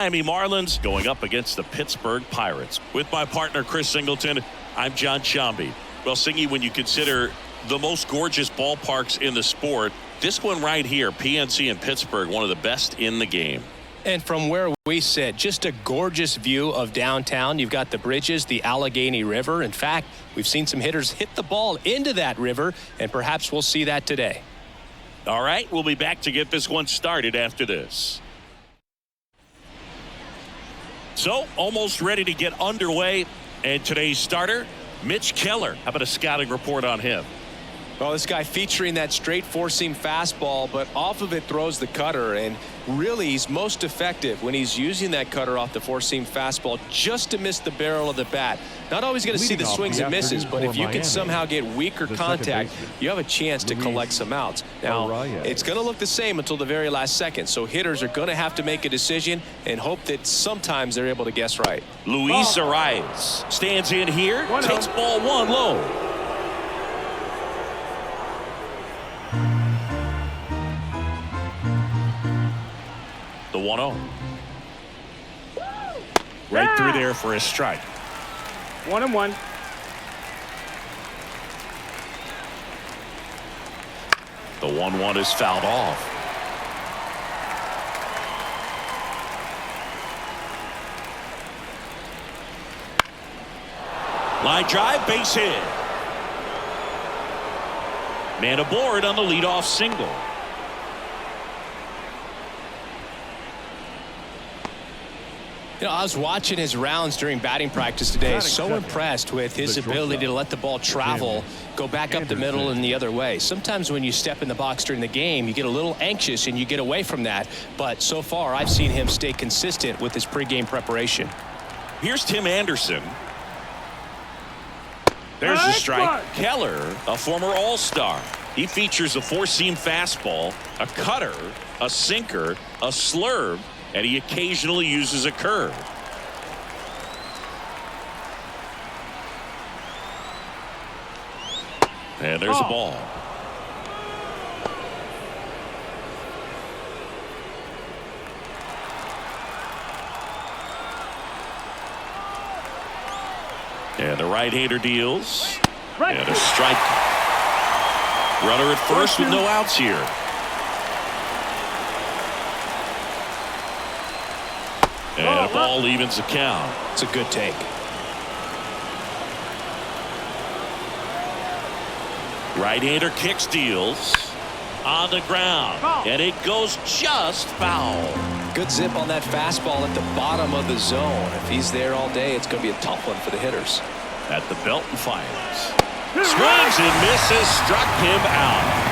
Miami Marlins going up against the Pittsburgh Pirates. With my partner Chris Singleton, I'm John Shambi. Well, Singy, when you consider the most gorgeous ballparks in the sport, this one right here, PNC in Pittsburgh, one of the best in the game. And from where we sit, just a gorgeous view of downtown. You've got the bridges, the Allegheny River. In fact, we've seen some hitters hit the ball into that river, and perhaps we'll see that today. All right, we'll be back to get this one started after this. So, almost ready to get underway. And today's starter, Mitch Keller. How about a scouting report on him? Well, this guy featuring that straight four-seam fastball, but off of it throws the cutter, and really he's most effective when he's using that cutter off the four-seam fastball just to miss the barrel of the bat. Not always going to see the swings and misses, but if you can somehow get weaker contact, you have a chance to collect some outs. Now, it's going to look the same until the very last second, so hitters are going to have to make a decision and hope that sometimes they're able to guess right. Luis Arias stands in here, takes ball one low. The 1-0. Right through there for a strike. 1-1. The 1-1 is fouled off. Line drive, base hit. Man aboard on the leadoff single. You know, I was watching his rounds during batting practice today. So impressed with his ability to let the ball travel, go back up the middle and the other way. Sometimes when you step in the box during the game, you get a little anxious and you get away from that. But so far, I've seen him stay consistent with his pregame preparation. Here's Tim Anderson. There's the strike. Keller, a former All-Star. He features a four-seam fastball, a cutter, a sinker, a slurve, and he occasionally uses a curve. And there's a ball. And the right-hander deals. And a strike. Runner at first with no outs here. And a ball evens the count. It's a good take. Right-hander kicks, deals on the ground, and it goes just foul. Good zip on that fastball at the bottom of the zone. If he's there all day, it's going to be a tough one for the hitters. At the belt and fires. Swings and misses, struck him out.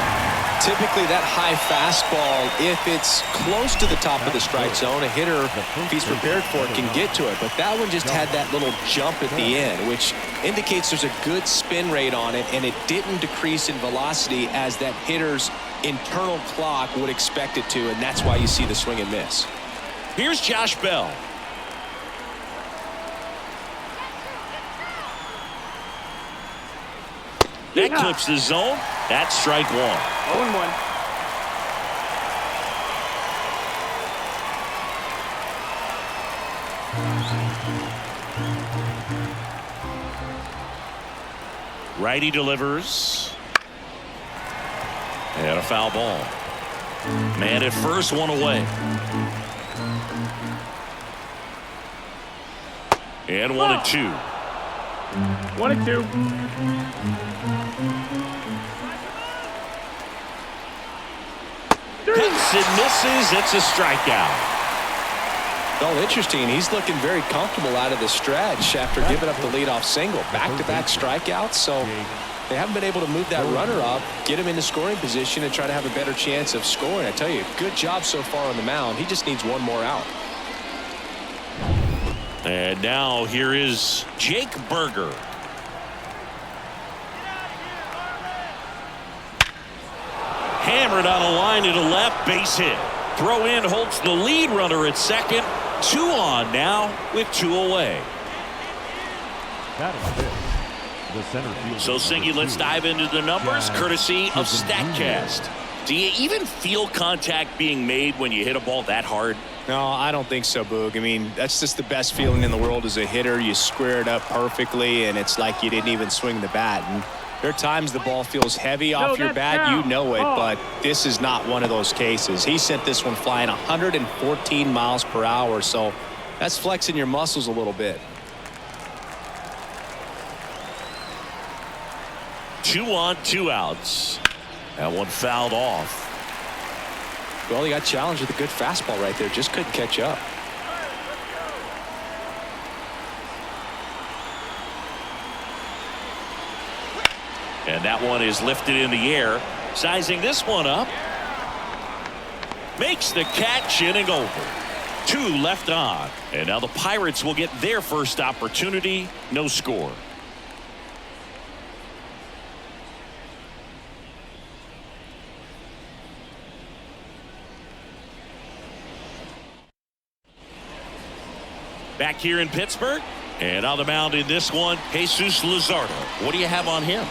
Typically that high fastball, if it's close to the top of the strike zone, a hitter, if he's prepared for it, can get to it. But that one just had that little jump at the end, which indicates there's a good spin rate on it, and it didn't decrease in velocity as that hitter's internal clock would expect it to, and that's why you see the swing and miss. Here's Josh Bell. That clips the zone. That's strike one. 0-1. Righty delivers. And a foul ball. Man at first, one away. And 1-2. 1-2. Cuts and misses. It's a strikeout. Well, interesting. He's looking very comfortable out of the stretch after giving up the leadoff single. Back-to-back strikeouts, so they haven't been able to move that runner up, get him into scoring position, and try to have a better chance of scoring. I tell you, good job so far on the mound. He just needs one more out. And now here is Jake Berger. Hammered on a line to the left, base hit. Throw in holds the lead runner at second. 2 on now with 2 away. So, Singy, let's dive into the numbers courtesy of StatCast. Do you even feel contact being made when you hit a ball that hard? No, I don't think so, Boog. I mean, that's just the best feeling in the world as a hitter. You square it up perfectly, and it's like you didn't even swing the bat. And there are times the ball feels heavy off your bat. You know it, but this is not one of those cases. He sent this one flying 114 miles per hour, so that's flexing your muscles a little bit. 2 on, 2 outs. That one fouled off. Well, he got challenged with a good fastball right there. Just couldn't catch up. And that one is lifted in the air. Sizing this one up. Makes the catch, inning over. 2 left on. And now the Pirates will get their first opportunity. No score. Back here in Pittsburgh. And on the mound in this one, Jesus Luzardo. What do you have on him?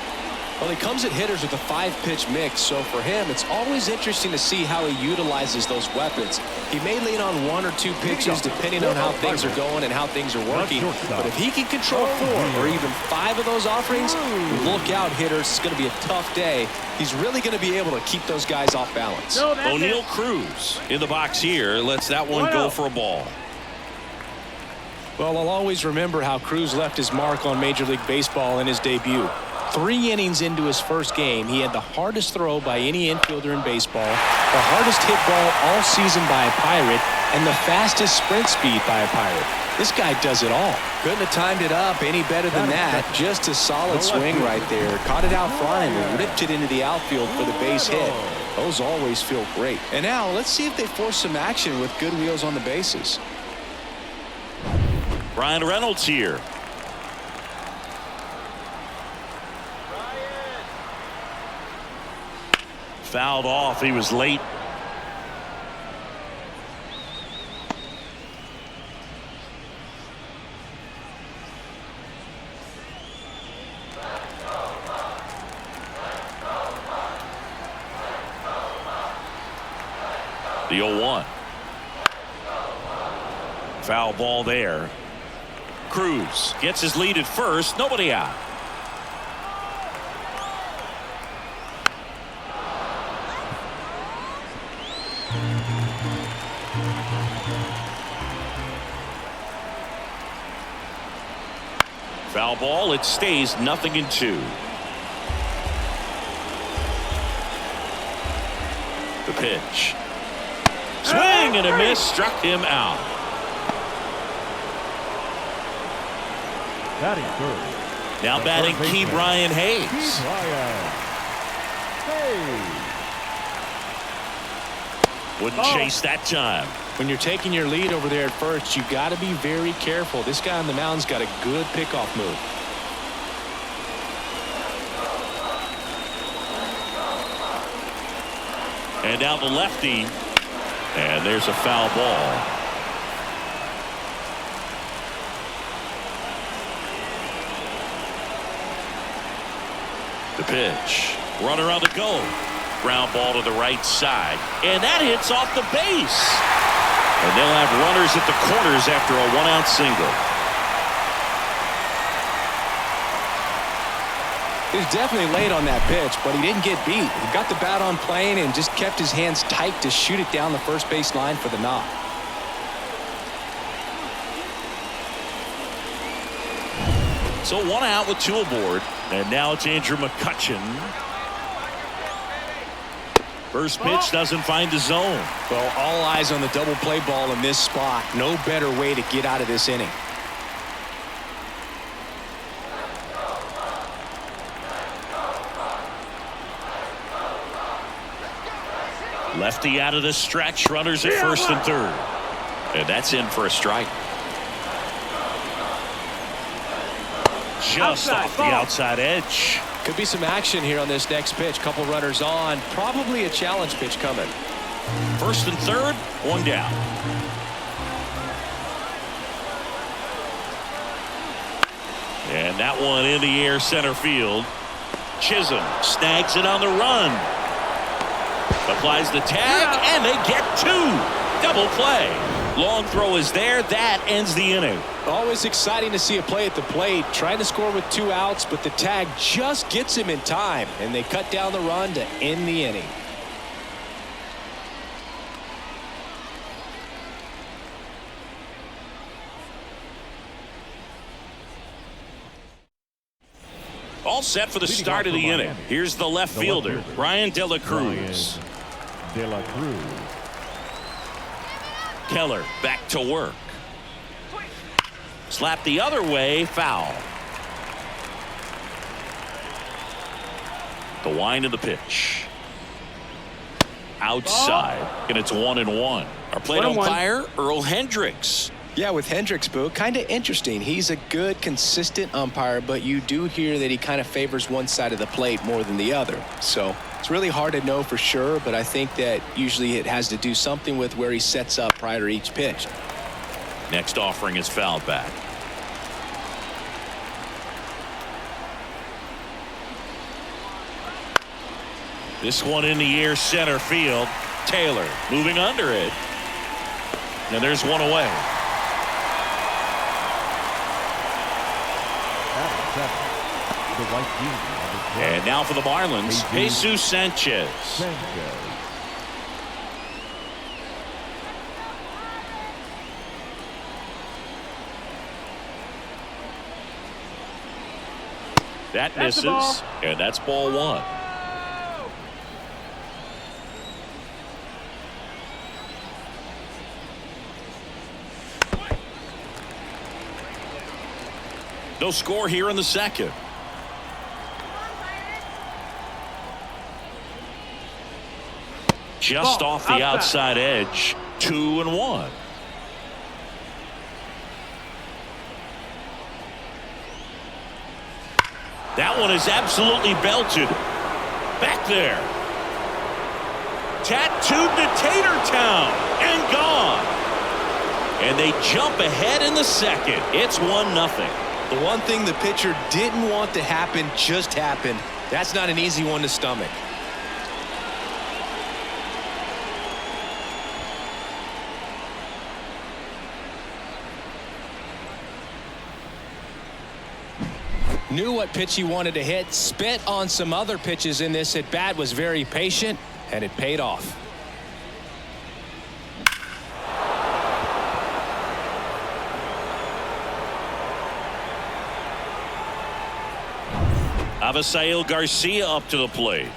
Well, he comes at hitters with a 5-pitch mix, so for him, it's always interesting to see how he utilizes those weapons. He may lean on 1 or 2 pitches depending on how things are going and how things are working. But if he can control 4 or even 5 of those offerings, look out, hitters. It's going to be a tough day. He's really going to be able to keep those guys off balance. O'Neal Cruz in the box here. Lets that one go for a ball. Well, I'll always remember how Cruz left his mark on Major League Baseball in his debut. 3 innings into his first game, he had the hardest throw by any infielder in baseball, the hardest hit ball all season by a Pirate, and the fastest sprint speed by a Pirate. This guy does it all. Couldn't have timed it up any better than that. Just a solid swing right there. Caught it out front and ripped it into the outfield for the base hit. Those always feel great. And now let's see if they force some action with good wheels on the bases. Ryan Reynolds here. Fouled off. He was late. The 0-1. Foul ball there. Cruz gets his lead at first. Nobody out. Foul ball. It stays 0-2. The pitch. Swing and a miss. Struck him out. Now batting Key Brian Hayes. Wouldn't chase that time. When you're taking your lead over there at first, you got to be very careful. This guy on the mound's got a good pickoff move. And now the lefty. And there's a foul ball. The pitch. Runner on the go. Ground ball to the right side. And that hits off the base. And they'll have runners at the corners after a 1-out single. He was definitely late on that pitch, but he didn't get beat. He got the bat on plane and just kept his hands tight to shoot it down the first base line for the knock. So 1 out with 2 aboard. And now it's Andrew McCutchen. First pitch doesn't find the zone. Well, all eyes on the double play ball in this spot. No better way to get out of this inning. Lefty out of the stretch. Runners at first and third. And that's in for a strike. Just off the outside edge. Could be some action here on this next pitch. Couple runners on. Probably a challenge pitch coming. First and third. 1 down. And that one in the air center field. Chisholm snags it on the run. Applies the tag, and they get 2. Double play. Long throw is there. That ends the inning. Always exciting to see a play at the plate. Trying to score with 2 outs, but the tag just gets him in time, and they cut down the run to end the inning. All set for the start of the inning. Here's the left fielder, Brian De La Cruz. Keller back to work. Slap the other way, foul. The wind of the pitch. Outside, and it's 1-1. Our plate umpire, Earl Hendricks. Yeah, with Hendricks, Boo, kind of interesting. He's a good, consistent umpire, but you do hear that he kind of favors one side of the plate more than the other. So it's really hard to know for sure, but I think that usually it has to do something with where he sets up prior to each pitch. Next offering is fouled back. This one in the air, center field. Taylor moving under it. And there's one away. And now for the Marlins, Jesus Sanchez. That misses, and that's ball 1. No score here in the second. Just off the outside edge. 2-1. That one is absolutely belted. Back there. Tattooed to Tatertown and gone. And they jump ahead in the second. It's 1-0. The one thing the pitcher didn't want to happen just happened. That's not an easy one to stomach. Knew what pitch he wanted to hit, spit on some other pitches in this at bat, was very patient, and it paid off. Avisail Garcia up to the plate.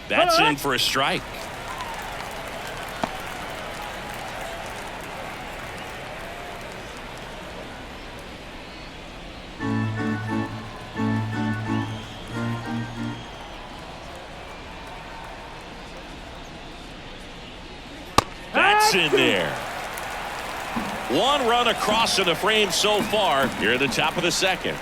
That's in for a strike. That's in there. 1 run across to the frame so far here at the top of the second.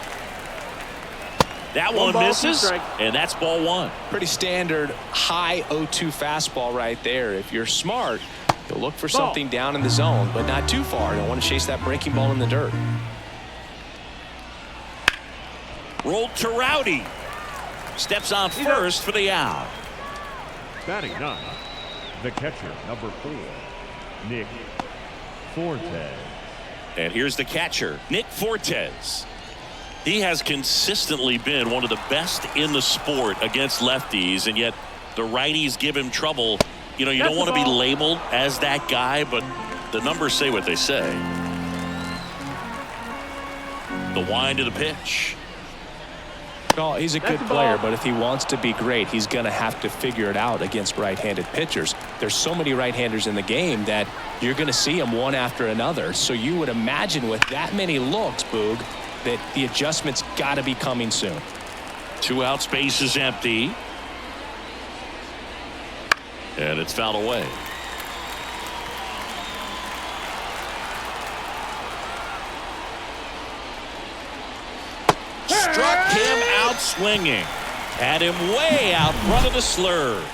That one misses, and that's ball 1. Pretty standard high 0-2 fastball right there. If you're smart, you'll look for something down in the zone, but not too far. You don't want to chase that breaking ball in the dirt. Rolled to Rowdy. Steps on first for the out. Batting 9, the catcher, number 4, Nick Fortes. And here's the catcher, Nick Fortes. He has consistently been one of the best in the sport against lefties, and yet the righties give him trouble. You know, you don't want to be labeled as that guy, but the numbers say what they say. The wind of the pitch. Oh, he's a good player, but if he wants to be great, he's going to have to figure it out against right-handed pitchers. There's so many right-handers in the game that you're going to see them one after another. So you would imagine with that many looks, Boog, that the adjustment's got to be coming soon. 2 out, space is empty. And it's fouled away. Struck him out swinging. Had him way out front of the slur.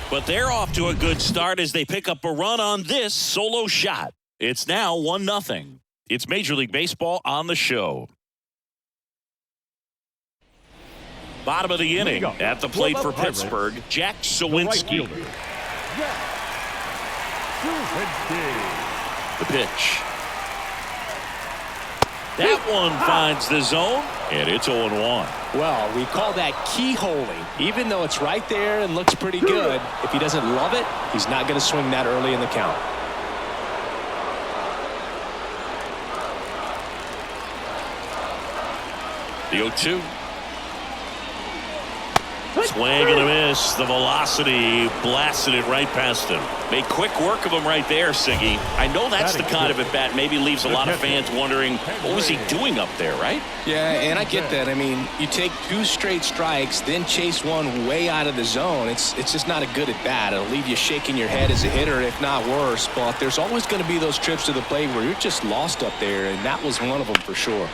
But they're off to a good start as they pick up a run on this solo shot. It's now 1-0. It's Major League Baseball on the show. Bottom of the inning at the plate for Pirates, Pittsburgh, Jack the right Sawinski. fielder, Jack Sawinski. The pitch. That one finds the zone, and it's 0-1. Well, we call that keyholing. Even though it's right there and looks pretty good, if he doesn't love it, he's not going to swing that early in the count. The 0-2. Swing and a miss. The velocity blasted it right past him. Made quick work of him right there, Siggy. I know that's the kind of at-bat maybe leaves a lot of fans wondering, what was he doing up there, right? Yeah, and I get that. I mean, you take 2 straight strikes, then chase one way out of the zone. It's just not a good at-bat. It'll leave you shaking your head as a hitter, if not worse. But there's always going to be those trips to the plate where you're just lost up there, and that was one of them for sure.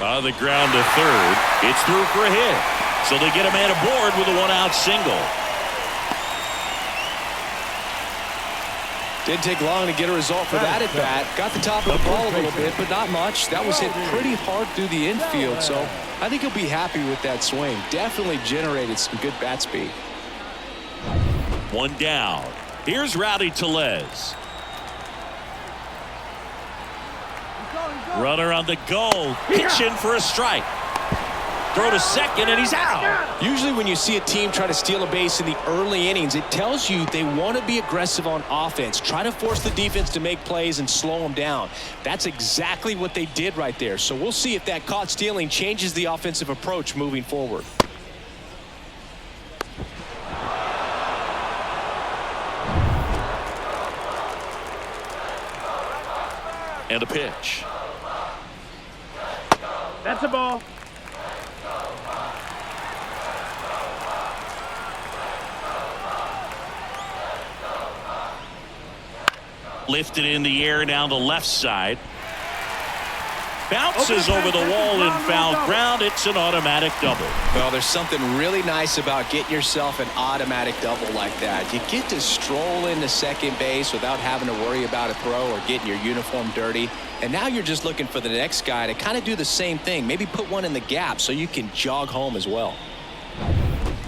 On the ground to third. It's through for a hit. So they get a man aboard with a 1-out single. Didn't take long to get a result for that at bat. Got the top of the ball a little bit, but not much. That was hit pretty hard through the infield, so I think he'll be happy with that swing. Definitely generated some good bat speed. 1 down. Here's Rowdy Tellez. Runner on the go. Pitching for a strike. Throw to second, and he's out. Usually when you see a team try to steal a base in the early innings, it tells you they want to be aggressive on offense. Try to force the defense to make plays and slow them down. That's exactly what they did right there. So we'll see if that caught stealing changes the offensive approach moving forward. And a pitch. That's a ball. Lifted in the air down the left side. Bounces over the wall in foul ground. It's an automatic double. Well, there's something really nice about getting yourself an automatic double like that. You get to stroll into second base without having to worry about a throw or getting your uniform dirty. And now you're just looking for the next guy to kind of do the same thing. Maybe put one in the gap so you can jog home as well.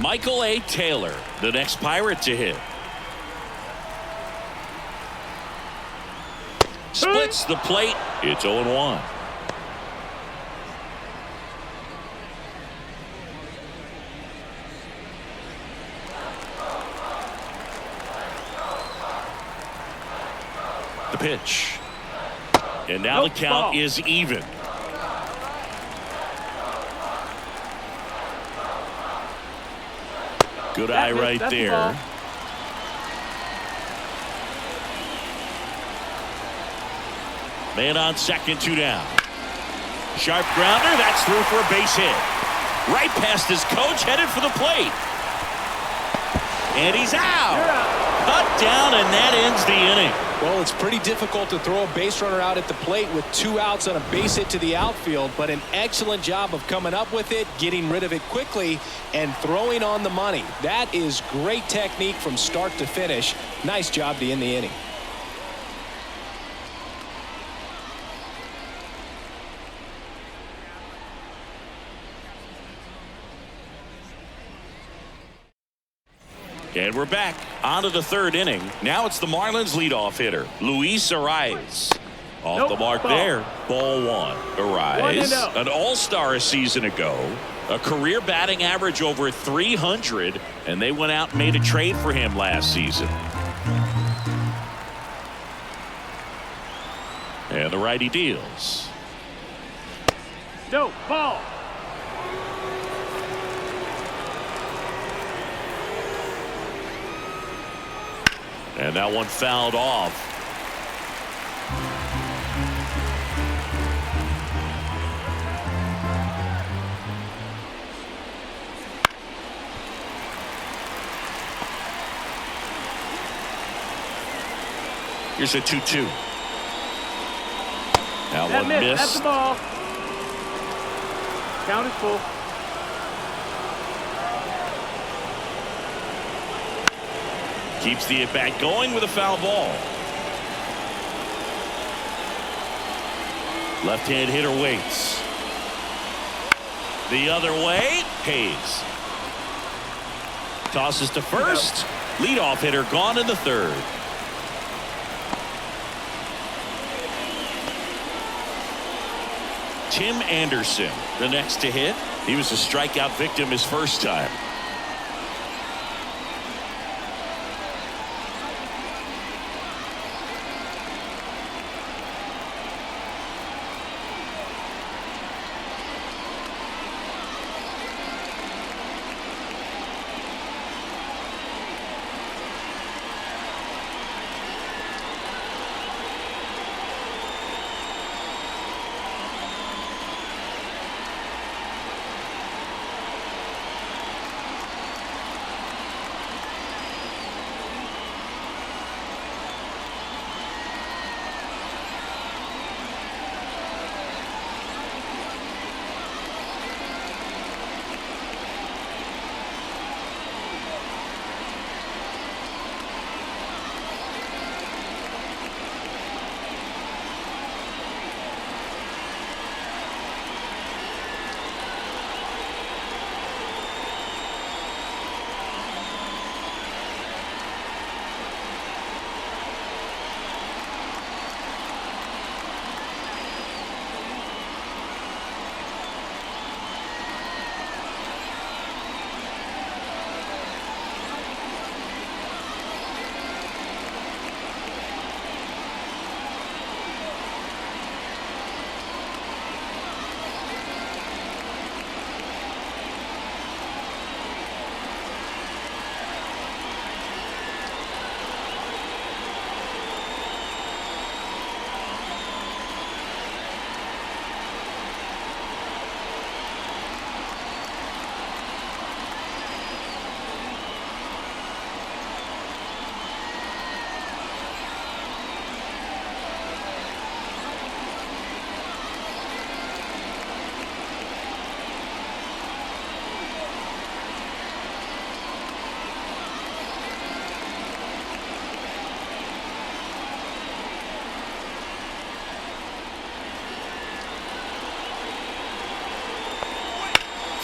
Michael A. Taylor, the next Pirate to hit. Splits the plate. It's 0-1. The pitch. And now the count is even. Good eye right there. Man on second, 2 down. Sharp grounder. That's through for a base hit. Right past his coach, headed for the plate. And he's out. Cut down, and that ends the inning. Well, it's pretty difficult to throw a base runner out at the plate with 2 outs on a base hit to the outfield, but an excellent job of coming up with it, getting rid of it quickly, and throwing on the money. That is great technique from start to finish. Nice job to end the inning. And we're back onto the 3rd inning. Now it's the Marlins leadoff hitter, Luis Arraez. Off the mark there. Ball 1. Arraez, an all-star a season ago. A career batting average over 300. And they went out and made a trade for him last season. And the righty deals. No, ball. And that one fouled off. Here's a 2-2. That one missed. That's the ball. Count is full. Keeps the at-bat going with a foul ball. Left-hand hitter waits. The other way, Hayes. Tosses to first. Leadoff hitter gone in the third. Tim Anderson, the next to hit. He was a strikeout victim his first time.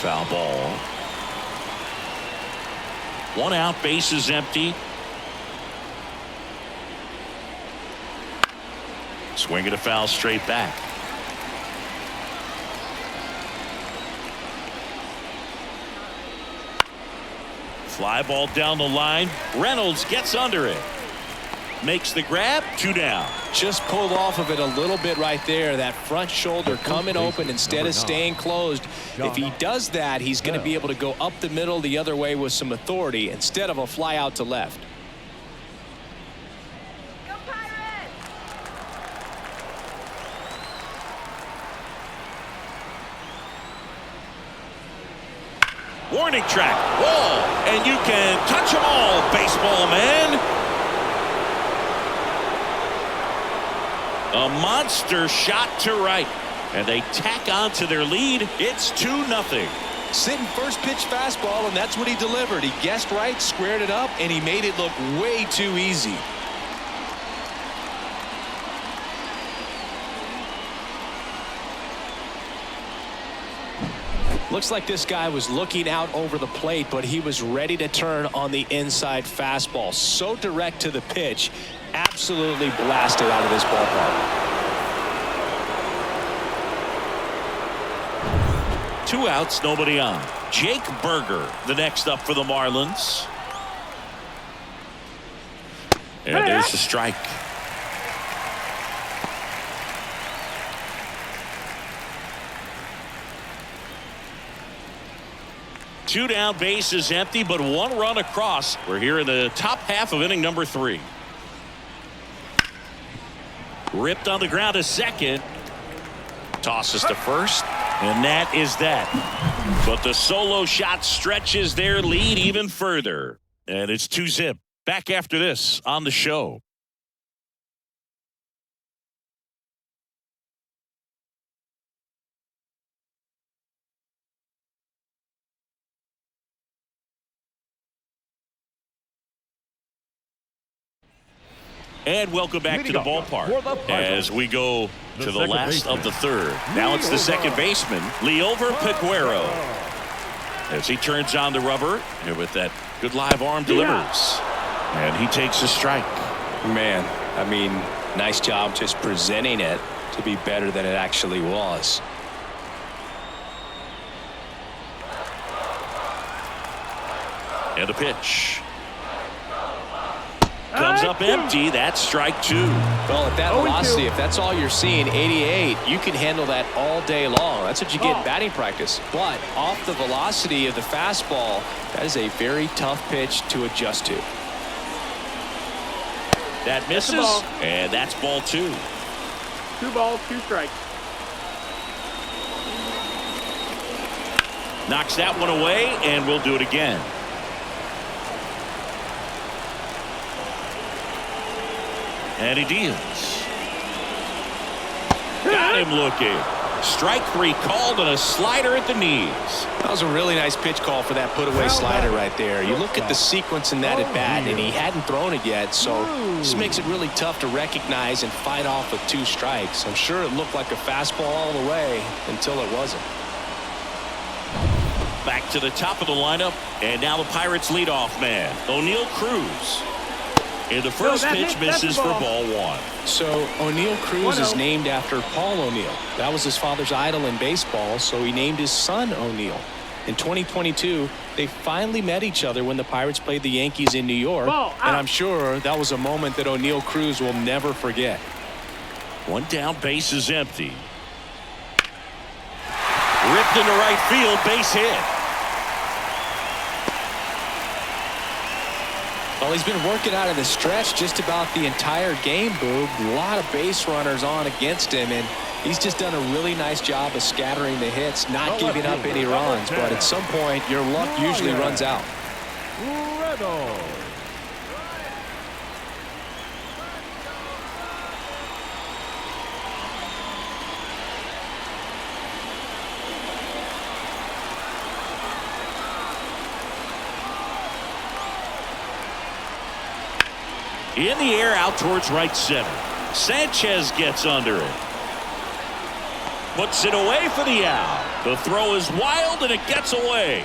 Foul ball. One out, base is empty. Swing and a foul straight back. Fly ball down the line. Reynolds gets under it. Makes the grab. 2 down. Just pulled off of it a little bit right there. That front shoulder coming open instead of staying closed. If he does that, he's going to be able to go up the middle the other way with some authority instead of a fly out to left. Go Pirates! Warning track. Wall. And you can touch them all, baseball man. A monster shot to right. And they tack on to their lead. It's 2-0. Sitting first pitch fastball, and that's what he delivered. He guessed right, squared it up, and he made it look way too easy. Looks like this guy was looking out over the plate, but he was ready to turn on the inside fastball. So direct to the pitch. Absolutely blasted out of this ballpark. 2 outs, nobody on. Jake Berger, the next up for the Marlins. And there's the strike. Two down, base is empty, but 1 run across. We're here in the top half of inning number 3. Ripped on the ground to second. Tosses to first. And that is that. But the solo shot stretches their lead even further. And it's 2-0. Back after this on the show. And welcome back to the ballpark as we go to the last of the third. Now it's the second baseman, Liover Peguero. as he turns on the rubber and with that good live arm delivers. And he takes a strike. Man, I mean, nice job just presenting it to be better than it actually was. And a pitch. Comes up empty. That's strike 2. Well, at that velocity, if that's all you're seeing, 88, you can handle that all day long. That's what you get in batting practice. But off the velocity of the fastball, that is a very tough pitch to adjust to. That misses, and that's ball 2. 2 balls, 2 strikes. Knocks that one away, and we'll do it again. And he deals. Got him looking. Strike 3 called on a slider at the knees. That was a really nice pitch call for that put-away slider right there. You look at the sequence in that at bat, and he hadn't thrown it yet, so this makes it really tough to recognize and fight off with 2 strikes. I'm sure it looked like a fastball all the way until it wasn't. Back to the top of the lineup, and now the Pirates leadoff man, O'Neal Cruz. And the first pitch misses for ball 1. So O'Neal Cruz is named after Paul O'Neal. That was his father's idol in baseball, so he named his son O'Neal. In 2022, they finally met each other when the Pirates played the Yankees in New York, and I'm sure that was a moment that O'Neal Cruz will never forget. 1 down, base is empty. Ripped into right field, base hit. Well, he's been working out of the stretch just about the entire game, Boog. A lot of base runners on against him, and he's just done a really nice job of scattering the hits, not giving up any runs. But at some point, your luck usually runs out. In the air out towards right center. Sanchez gets under it. Puts it away for the out. The throw is wild and it gets away.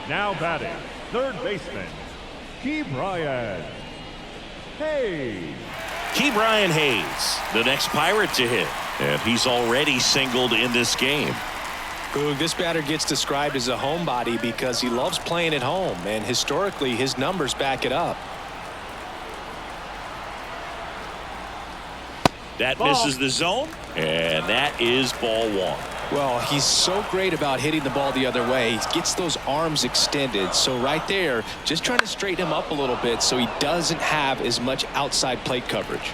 Now batting, third baseman, Ke'Bryan Hayes. Ke'Bryan Hayes, the next Pirate to hit. And he's already singled in this game. Boog, this batter gets described as a homebody because he loves playing at home, and historically his numbers back it up. That misses the zone, and that is ball 1. Well, he's so great about hitting the ball the other way. He gets those arms extended. So right there, just trying to straighten him up a little bit so he doesn't have as much outside plate coverage.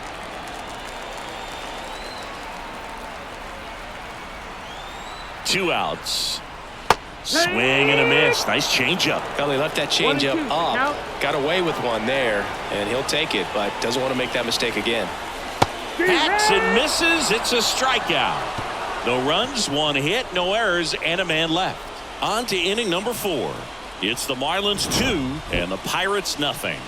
Two outs. Swing and a miss. Nice changeup. Well, he left that changeup up. Got away with one there, and he'll take it, but doesn't want to make that mistake again. Hacks and misses. It's a strikeout. No runs, 1 hit, no errors, and a man left. On to inning number 4. It's the Marlins 2 and the Pirates nothing.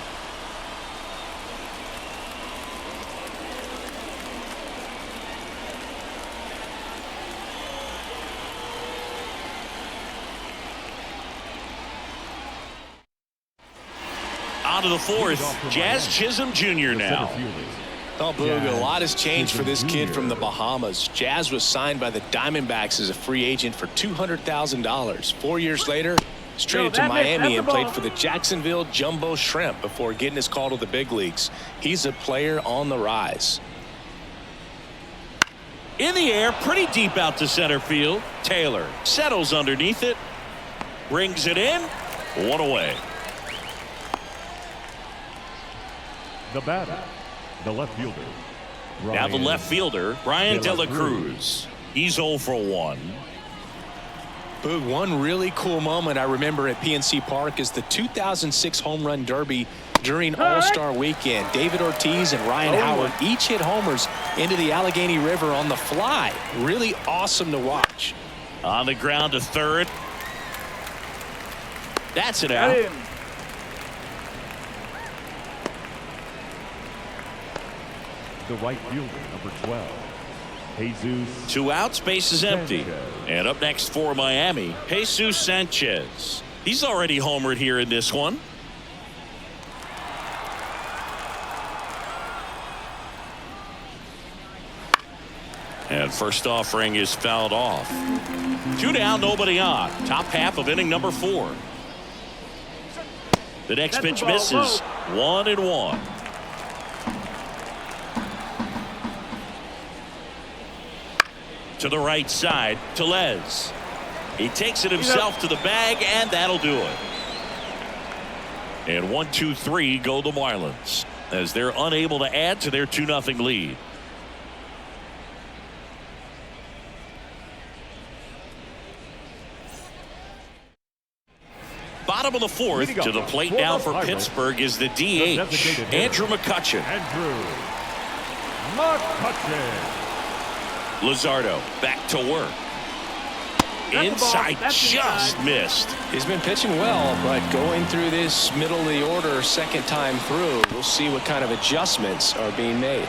On to the 4th. Jazz Chisholm Jr. now. Oh, Boog, a lot has changed for this kid from the Bahamas. Jazz was signed by the Diamondbacks as a free agent for $200,000. 4 years later, he's traded to Miami and played for the Jacksonville Jumbo Shrimp before getting his call to the big leagues. He's a player on the rise. In the air, pretty deep out to center field. Taylor settles underneath it. Brings it in. 1 away. The batter, the left fielder. Now the left fielder, Brian De La Cruz. He's 0 for 1. Boog, one really cool moment I remember at PNC Park is the 2006 Home Run Derby during All-Star Weekend. David Ortiz and Ryan Howard each hit homers into the Allegheny River on the fly. Really awesome to watch. On the ground to third. That's it out. The right fielder, number 12, Jesus 2 outs, base is empty. Sanchez. And up next for Miami, Jesus Sanchez. He's already homered here in this one. And first offering is fouled off. 2 down, nobody on. Top half of inning number 4. The next That's pitch the ball. misses. 1-1. To the right side, Tellez. He takes it himself to the bag, and that'll do it. And 1-2-3 go the Marlins as they're unable to add to their 2-0 lead. Bottom of the 4th, to the plate now for Pittsburgh is the DH, Andrew McCutchen. Andrew McCutchen. Luzardo back to work. Inside, just missed. He's been pitching well, but going through this middle of the order second time through, we'll see what kind of adjustments are being made.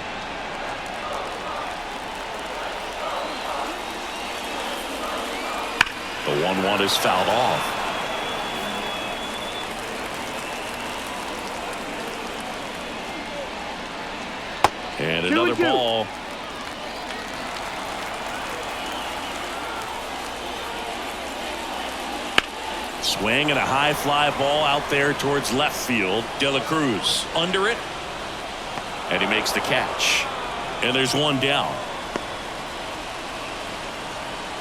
The 1-1 is fouled off. And another ball. Swing and a high fly ball out there towards left field. De La Cruz under it. And he makes the catch. And there's 1 down.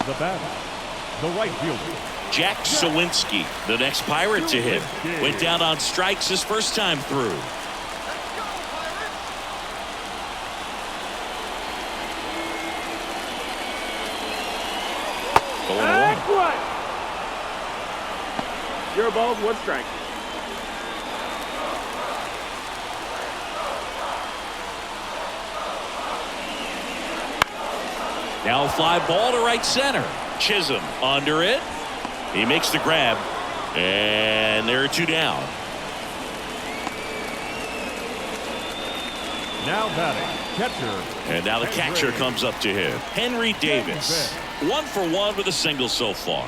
The batter, the right fielder, Jack Sawinski, the next Pirate to hit. Went down on strikes his first time through. Zero balls, 1 strike. Now a fly ball to right center. Chisholm under it. He makes the grab. And there are 2 down. now batting, catcher. And now the catcher comes up to hit. Henry Davis. 1 for 1 with a single so far.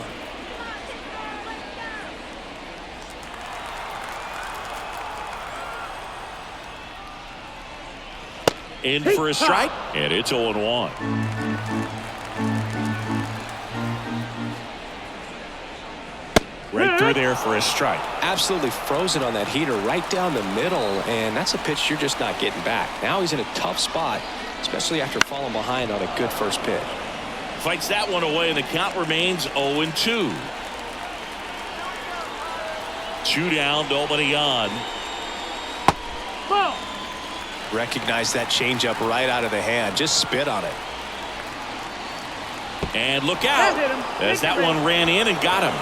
In for a strike, and it's 0-1. Right through there for a strike. Absolutely frozen on that heater right down the middle, and that's a pitch you're just not getting back. Now he's in a tough spot, especially after falling behind on a good first pitch. Fights that one away, and the count remains 0-2. 2 down, nobody on. Ball. Recognize that changeup right out of the hand. Just spit on it. And look out as that one ran in and got him.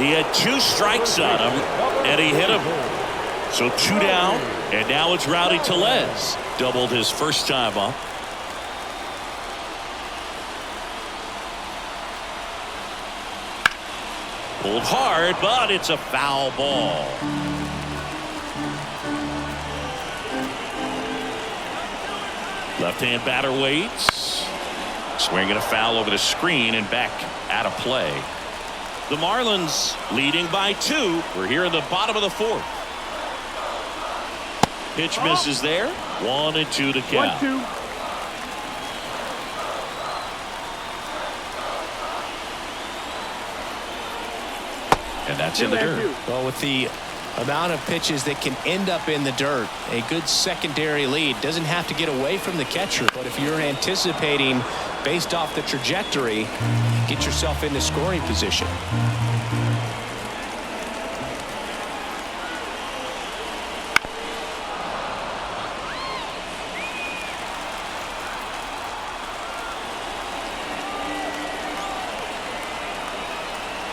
He had 2 strikes on him, and he hit him. So 2 down, and now it's Rowdy Tellez. Doubled his first time up. Pulled hard, but it's a foul ball. Left-hand batter waits. Swinging a foul over the screen and back out of play. The Marlins leading by 2. We're here in the bottom of the 4th. Pitch misses there. 1-2 to count. 1-2. And that's in the dirt. Well, with the amount of pitches that can end up in the dirt, a good secondary lead doesn't have to get away from the catcher. But if you're anticipating based off the trajectory, get yourself into scoring position.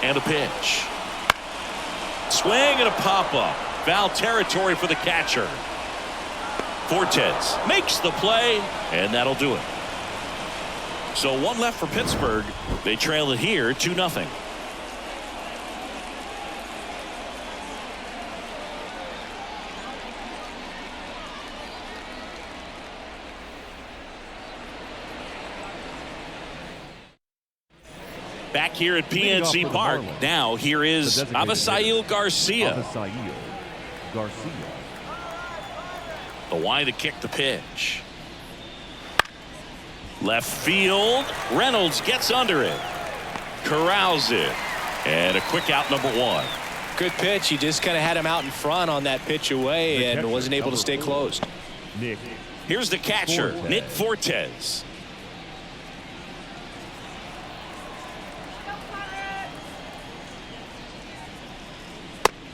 And a pitch. Swing and a pop-up. Foul territory for the catcher. Fortes makes the play, and that'll do it. So 1 left for Pittsburgh. They trail it here 2-0. Back here at Leading off PNC for the Park. Marlins, Now here is the designated Avisail hitter, Garcia. Avisail Garcia. The Y to kick the pitch. Left field. Reynolds gets under it. Corrals it. And a quick out, number 1. Good pitch. He just kind of had him out in front on that pitch away The and catcher, wasn't able to stay number 4, closed. Nick. Here's the catcher, Fortes. Nick Fortes.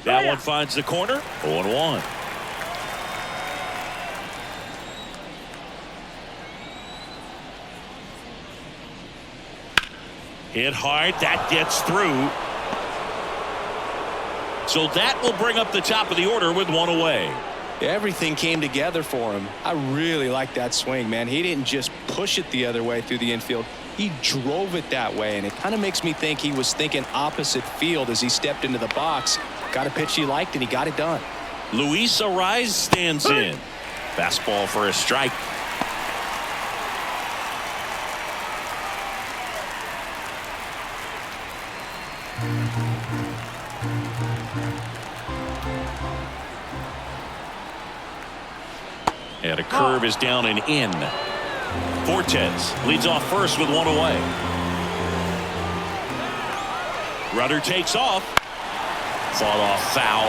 That one finds the corner. 0-1. Hit hard. That gets through. So that will bring up the top of the order with 1 away. Everything came together for him. I really like that swing, man. He didn't just push it the other way through the infield. He drove it that way, and it kind of makes me think he was thinking opposite field as he stepped into the box. Got a pitch he liked, and he got it done. Luis Ariz stands in. Fastball for a strike. And a curve is down and in. Fortes leads off first with 1 away. Rudder takes off. Fought off foul.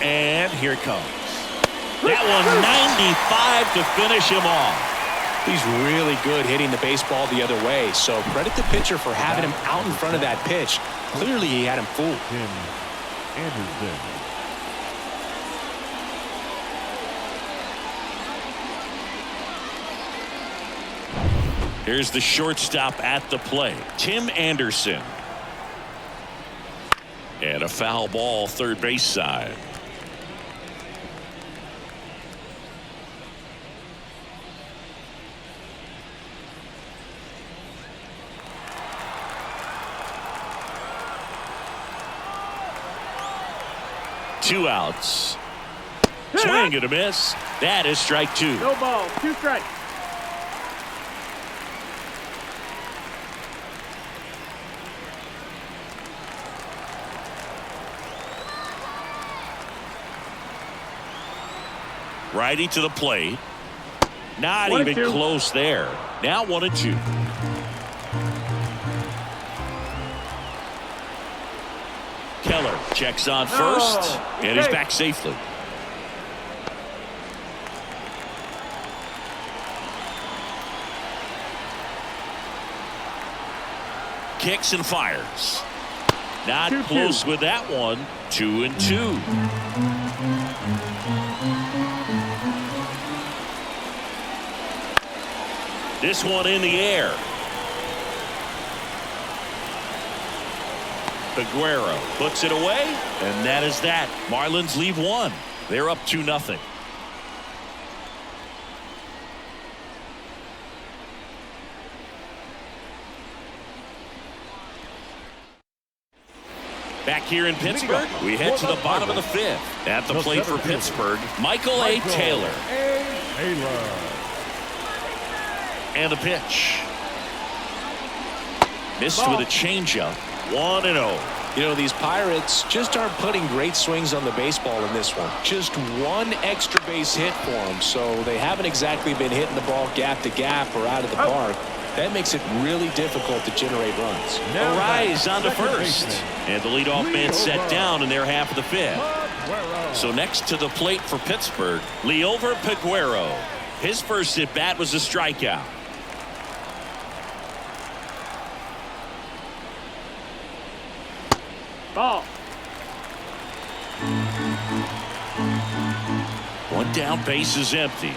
And here it comes. That one 95 to finish him off. He's really good hitting the baseball the other way, so credit the pitcher for having him out in front of that pitch. Clearly he had him fooled. Tim Anderson. Here's the shortstop at the plate, Tim Anderson. And a foul ball third base side. Two outs. Swing and a miss. That is strike 2. No ball. 2 strikes. Righty to the plate. Not 1 and even 2. close there. Now 1-2. Keller checks on first, and he's back safely. Kicks and fires. Not 2-2. close with that one. 2-2. This one in the air. Peguero puts it away, and that is that. Marlins leave 1. They're up 2-0. Back here in Pittsburgh, we head to the bottom of the 5th. At the plate for Pittsburgh, Michael A. Taylor. Taylor. And the pitch. Missed with a changeup. 1-0. You know, these Pirates just aren't putting great swings on the baseball in this one. Just 1 extra base hit for them, so they haven't exactly been hitting the ball gap to gap or out of the park. That makes it really difficult to generate runs. Arise on to first. And the leadoff man set down in their half of the 5th. So next to the plate for Pittsburgh, Liover Peguero. His first at bat was a strikeout. Ball. 1 down, base is empty.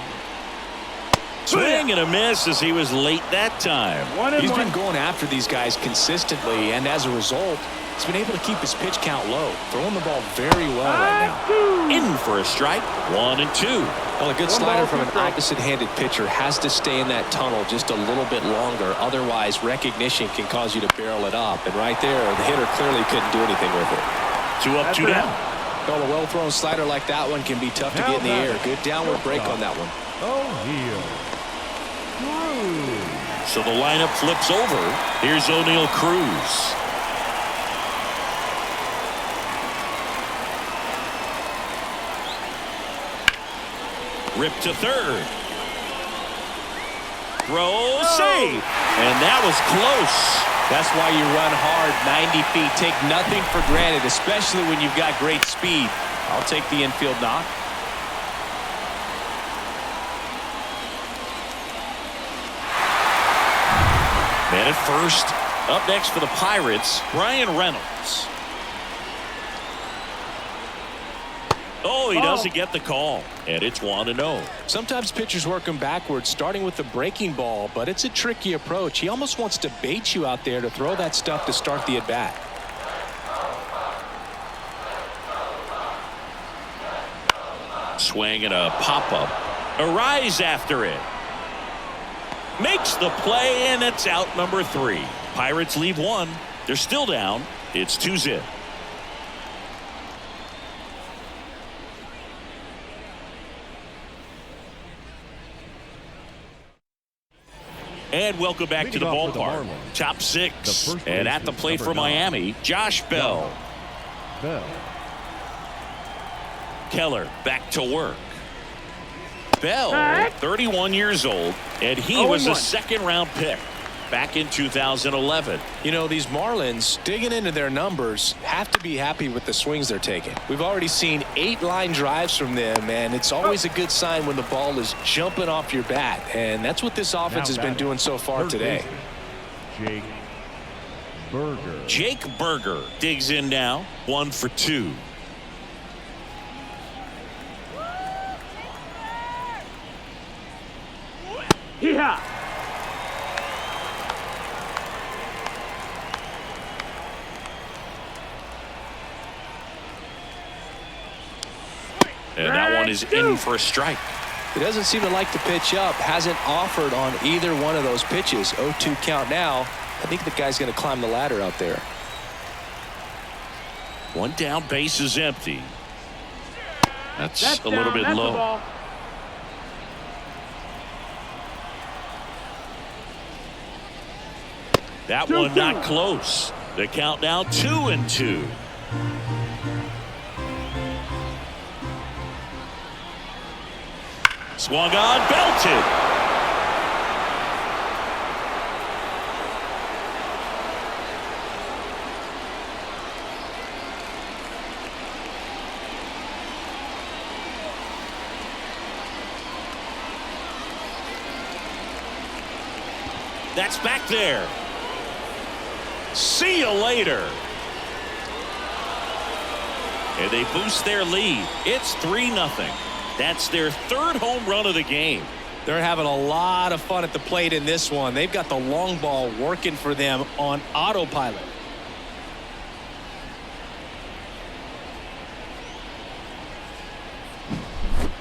Swing and a miss as he was late that time. 1 and He's 1. been going after these guys consistently, and as a result, he's been able to keep his pitch count low, throwing the ball very well right now. In for a strike. 1-2. Well, a good slider from an opposite-handed pitcher has to stay in that tunnel just a little bit longer. Otherwise, recognition can cause you to barrel it up. And right there, the hitter clearly couldn't do anything with it. 2 up, 2 down. Well, a well-thrown slider like that one can be tough to get in the air. Good downward break on that one. O'Neill. So the lineup flips over. Here's O'Neal Cruz. Rip to third. Throw, save. And that was close. That's why you run hard 90 feet. Take nothing for granted, especially when you've got great speed. I'll take the infield knock. Man at first. Up next for the Pirates, Brian Reynolds. Oh, he doesn't get the call. And it's 1-0. Sometimes pitchers work him backwards, starting with the breaking ball, but it's a tricky approach. He almost wants to bait you out there to throw that stuff to start the at-bat. Swing and a pop-up. A rise after it. Makes the play, and it's out number 3. Pirates leave 1. They're still down. It's 2-0. And welcome back to the ballpark. Top 6. And at the plate for Miami, Josh Bell. Keller back to work. Bell, 31 years old, and he was a second-round pick back in 2011. You know, these Marlins, digging into their numbers, have to be happy with the swings they're taking. We've already seen 8 line drives from them, and it's always a good sign when the ball is jumping off your bat, and that's what this offense has been doing so far today. Jake Berger digs in now, 1 for 2. Yeah. And that one is in for a strike. He doesn't seem to like to pitch up. Hasn't offered on either one of those pitches. 0-2 count now. I think the guy's going to climb the ladder out there. 1 down, base is empty. That's a little bit That's low. That one not close. The count now 2-2. Swung on, belted. That's back there. See you later. And they boost their lead. It's 3-0. That's their 3rd home run of the game. They're having a lot of fun at the plate in this one. They've got the long ball working for them on autopilot.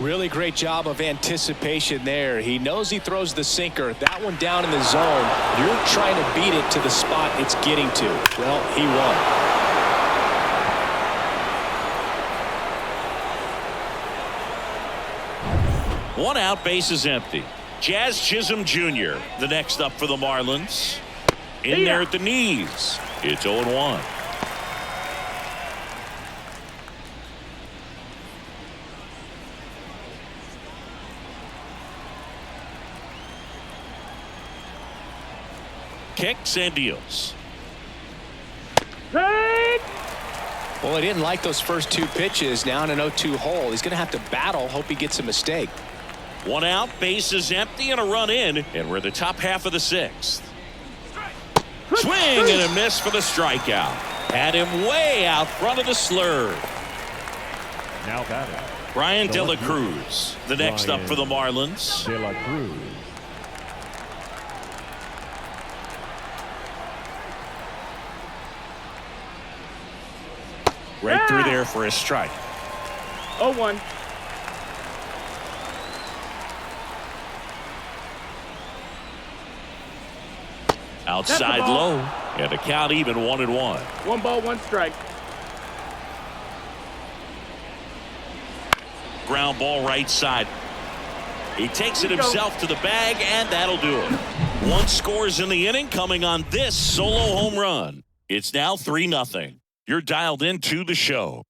Really great job of anticipation there. He knows he throws the sinker. That one down in the zone. You're trying to beat it to the spot it's getting to. Well, he won. One out, base is empty. Jazz Chisholm Jr., the next up for the Marlins. In there at the knees. It's 0-1. Kicks and deals. Well, he didn't like those first 2 pitches. Now in an 0-2 hole. He's going to have to battle. Hope he gets a mistake. 1 out, base is empty, and a run in, and we're the top half of the 6th. Swing and a miss for the strikeout. Had him way out front of the slurve. Now batting, Brian De La Cruz, the next up for the Marlins. De La Cruz. Right through there for a strike. 0-1. Outside low, and the count even 1-1. 1 ball, 1 strike. Ground ball right side. He takes it himself to the bag, and that'll do it. One scores in the inning coming on this solo home run. It's now 3-0. You're dialed into the show.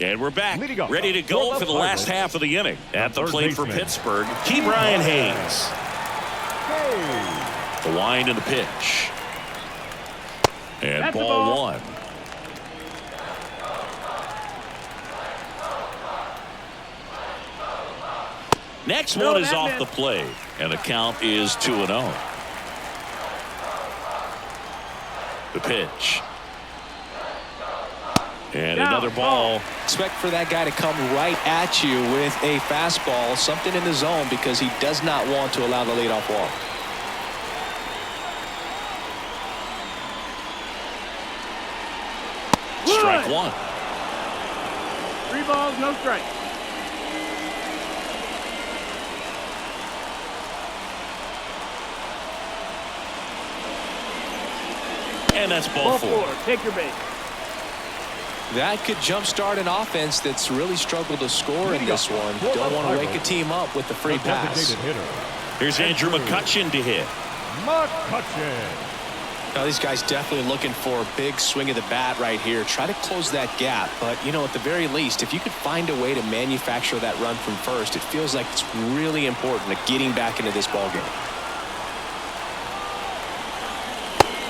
And we're back, ready to go for the last half of the inning. At the plate for Pittsburgh, Brian Hayes. The wind and the pitch. And That's ball one. Next one is off the plate, and the count is 2-0. The pitch. And another ball. Expect for that guy to come right at you with a fastball, something in the zone, because he does not want to allow the leadoff walk. Strike one. 3 balls, no strikes. And that's ball four. Take your base. That could jumpstart an offense that's really struggled to score in this one. Don't want to wake a team up with the free pass. Here's Andrew McCutchen to hit. Now these guys definitely looking for a big swing of the bat right here. Try to close that gap. But, you know, at the very least, if you could find a way to manufacture that run from first, it feels like it's really important to getting back into this ballgame.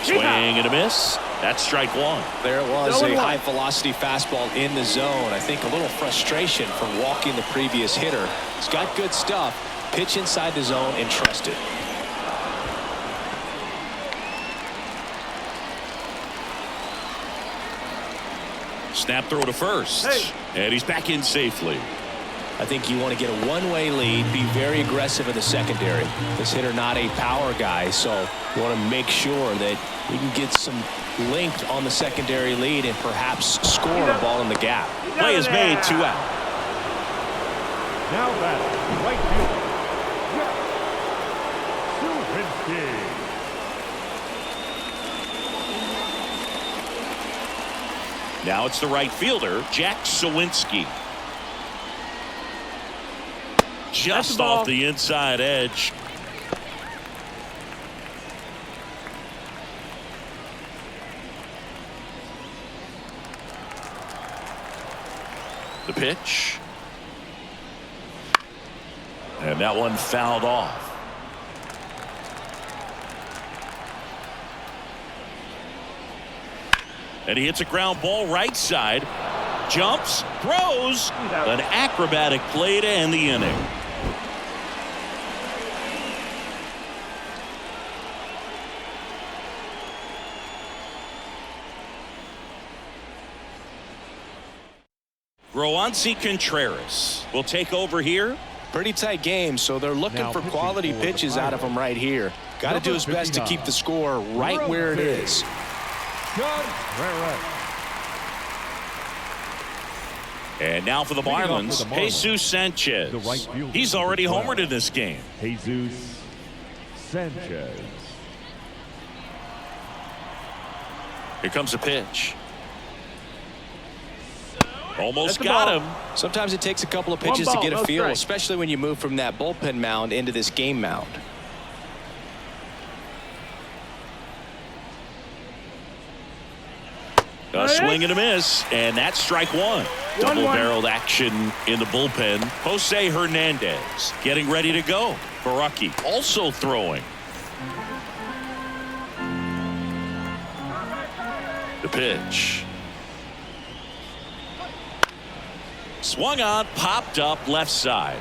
Swing and a miss. That's strike one. There it was, a high-velocity fastball in the zone. I think a little frustration from walking the previous hitter. He's got good stuff. Pitch inside the zone and trust it. Snap throw to first. And he's back in safely. I think you want to get a one-way lead, be very aggressive in the secondary. This hitter not a power guy, so you want to make sure that you can get some length on the secondary lead and perhaps score a ball in the gap. Play is made, 2 out. Now that's right fielder, Suwinski. Now it's the right fielder, Jack Suwinski. Just off the inside edge. The pitch. And that one fouled off. And he hits a ground ball right side. Jumps, throws, an acrobatic play to end the inning. Roansy Contreras will take over here. Pretty tight game, so they're looking for quality pitches out of him right here. Got to do his best to keep the score right where it is. And now for the Marlins, Jesus Sanchez. He's already homered in this game. Jesus Sanchez. Here comes a pitch. Almost got him. Sometimes it takes a couple of pitches to get a feel, especially when you move from that bullpen mound into this game mound. A swing and a miss, and that's strike one. Double-barreled action in the bullpen. Jose Hernandez getting ready to go. Baraki also throwing. The pitch. Swung on, popped up left side.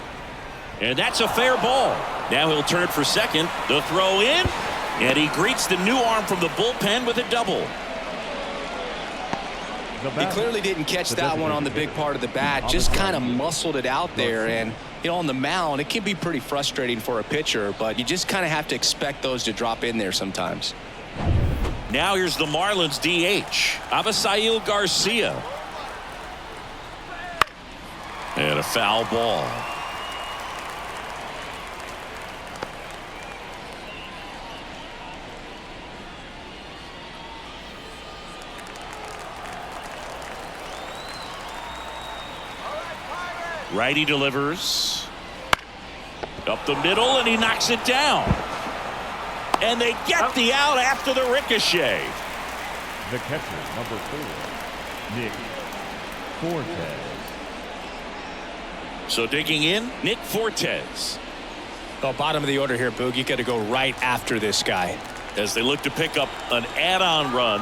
And that's a fair ball. Now he'll turn for second. The throw in, and he greets the new arm from the bullpen with a double. He clearly didn't catch that one on the big part of the bat, just kind of muscled it out there. And, you know, on the mound, it can be pretty frustrating for a pitcher, but you just kind of have to expect those to drop in there sometimes. Now here's the Marlins DH, Avisail Garcia. And a foul ball. Righty delivers. Up the middle, and he knocks it down. And they get the out after the ricochet. The catcher, number 4, Nick Fortes. So digging in, Nick Fortes. Oh, bottom of the order here, Boog. You got to go right after this guy. As they look to pick up an add-on run.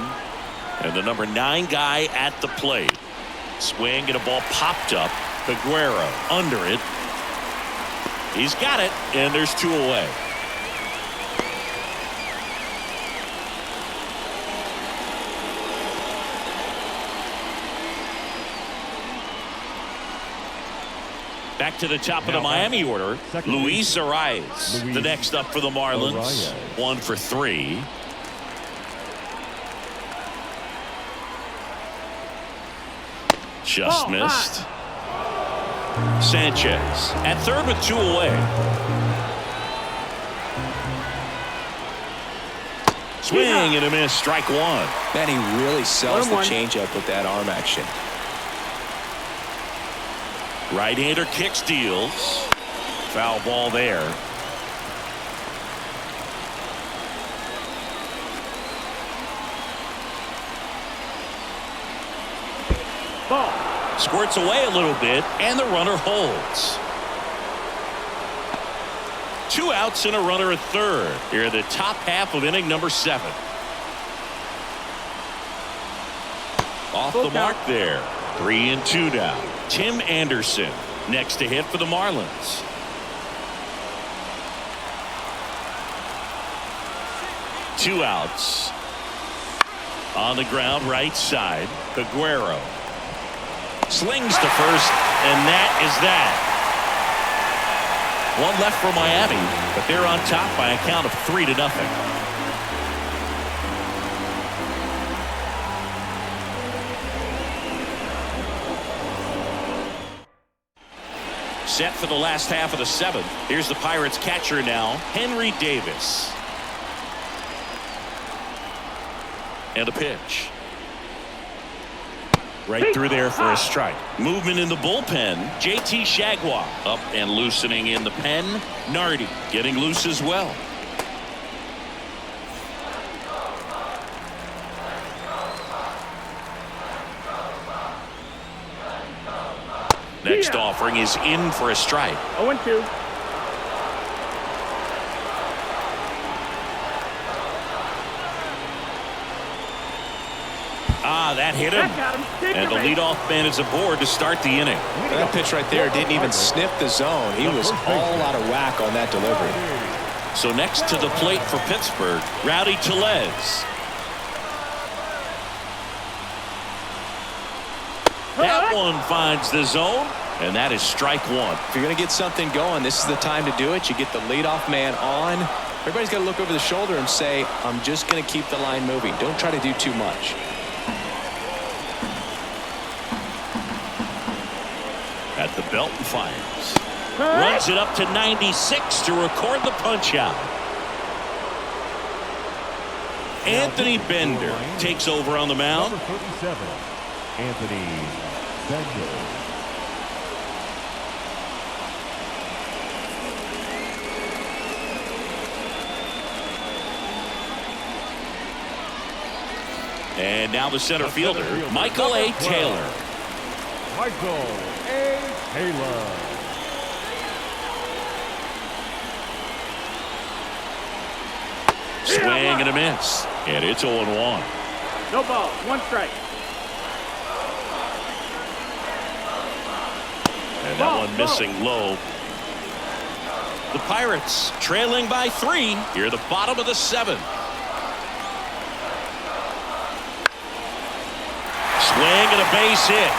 And the number 9 guy at the plate. Swing and a ball popped up. Peguero under it. He's got it, and there's 2 away. Back to the top of the Miami order. Luis Arias, the next up for the Marlins. 1 for 3. Just missed. Sanchez at third with 2 away. Swing and a miss. Strike 1. Man, he really sells the changeup with that arm action. Right-hander kicks, deals. Foul ball there. Ball. Squirts away a little bit, and the runner holds. 2 outs and a runner at third. Here in the top half of inning number 7. Off the mark there. 3 and 2 now. Tim Anderson next to hit for the Marlins. Two outs. On the ground, right side. Peguero slings to first, and that is that. 1 left for Miami, but they're on top by a count of 3-0. Set for the last half of the 7th. Here's the Pirates catcher now, Henry Davis. And a pitch. Right through there for a strike. Movement in the bullpen. JT Shagwar up and loosening in the pen. Nardi getting loose as well. Next offering is in for a strike. 0-2. That hit him. And the leadoff man is aboard to start the inning. That pitch right there didn't even sniff the zone. He was all out of whack on that delivery. So next to the plate for Pittsburgh, Rowdy Tellez. That one finds the zone, and that is strike 1. If you're going to get something going, this is the time to do it. You get the leadoff man on. Everybody's got to look over the shoulder and say, I'm just going to keep the line moving. Don't try to do too much. At the belt and fires. Runs it up to 96 to record the punch out. Anthony Bender takes over on the mound. Number 37, Anthony Bender. And now the center fielder, Michael A. Taylor. Michael A. Taylor. Swing and a miss. And it's 0-1. No ball. 1 strike. And that one missing low. The Pirates trailing by 3 here at the bottom of the 7th. Swing and a base hit.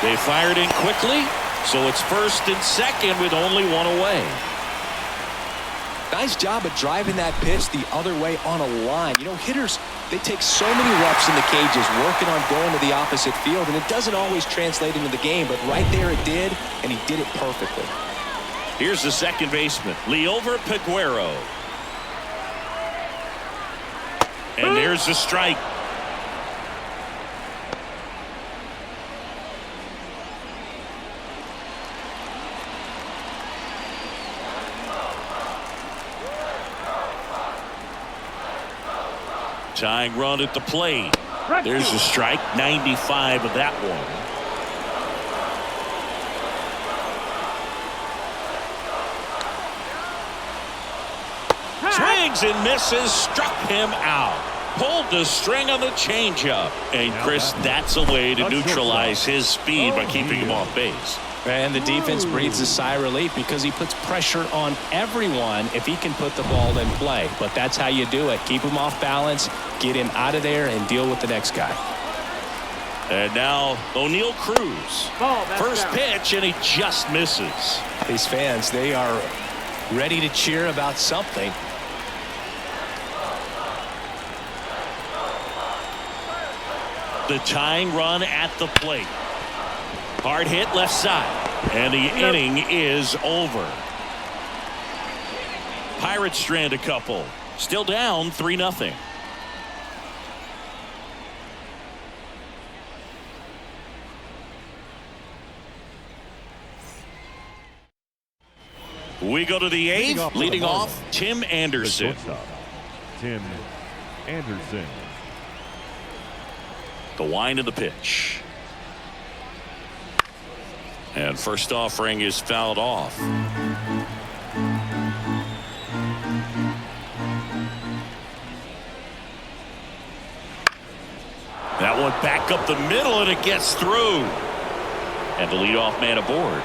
They fired in quickly, so it's 1st and 2nd with only 1 away. Nice job of driving that pitch the other way on a line. You know, hitters, they take so many reps in the cages working on going to the opposite field, and it doesn't always translate into the game, but right there it did, and he did it perfectly. Here's the second baseman, Liover Peguero. And there's the strike. Tying run at the plate. There's a strike. 95 of that one. Swings and misses. Struck him out. Pulled the string on the changeup. And Chris, that's a way to neutralize his speed by keeping him off base. And the defense breathes a sigh of relief because he puts pressure on everyone if he can put the ball in play. But that's how you do it. Keep him off balance, get him out of there, and deal with the next guy. And now O'Neal Cruz. First pitch, and he just misses. These fans, they are ready to cheer about something. The tying run at the plate. Hard hit left side. And the inning is over. Pirates strand a couple. Still down 3-0. We go to the eighth. Leading off, Tim Anderson. Tim Anderson. The wind of the pitch. And first offering is fouled off. That one back up the middle, and it gets through. And the leadoff man aboard.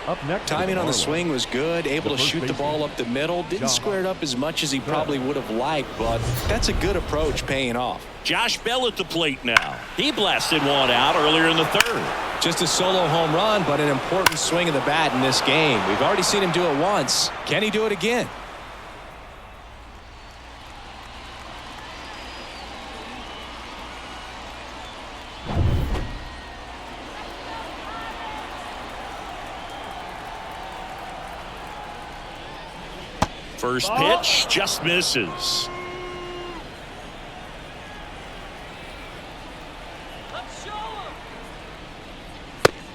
Up next, timing on the swing was good, able to shoot the ball up the middle. Didn't square it up as much as he probably would have liked, but that's a good approach, paying off. Josh Bell at the plate now. He blasted one out earlier in the third. Just a solo home run, but an important swing of the bat in this game. We've already seen him do it once. Can he do it again? First pitch just misses.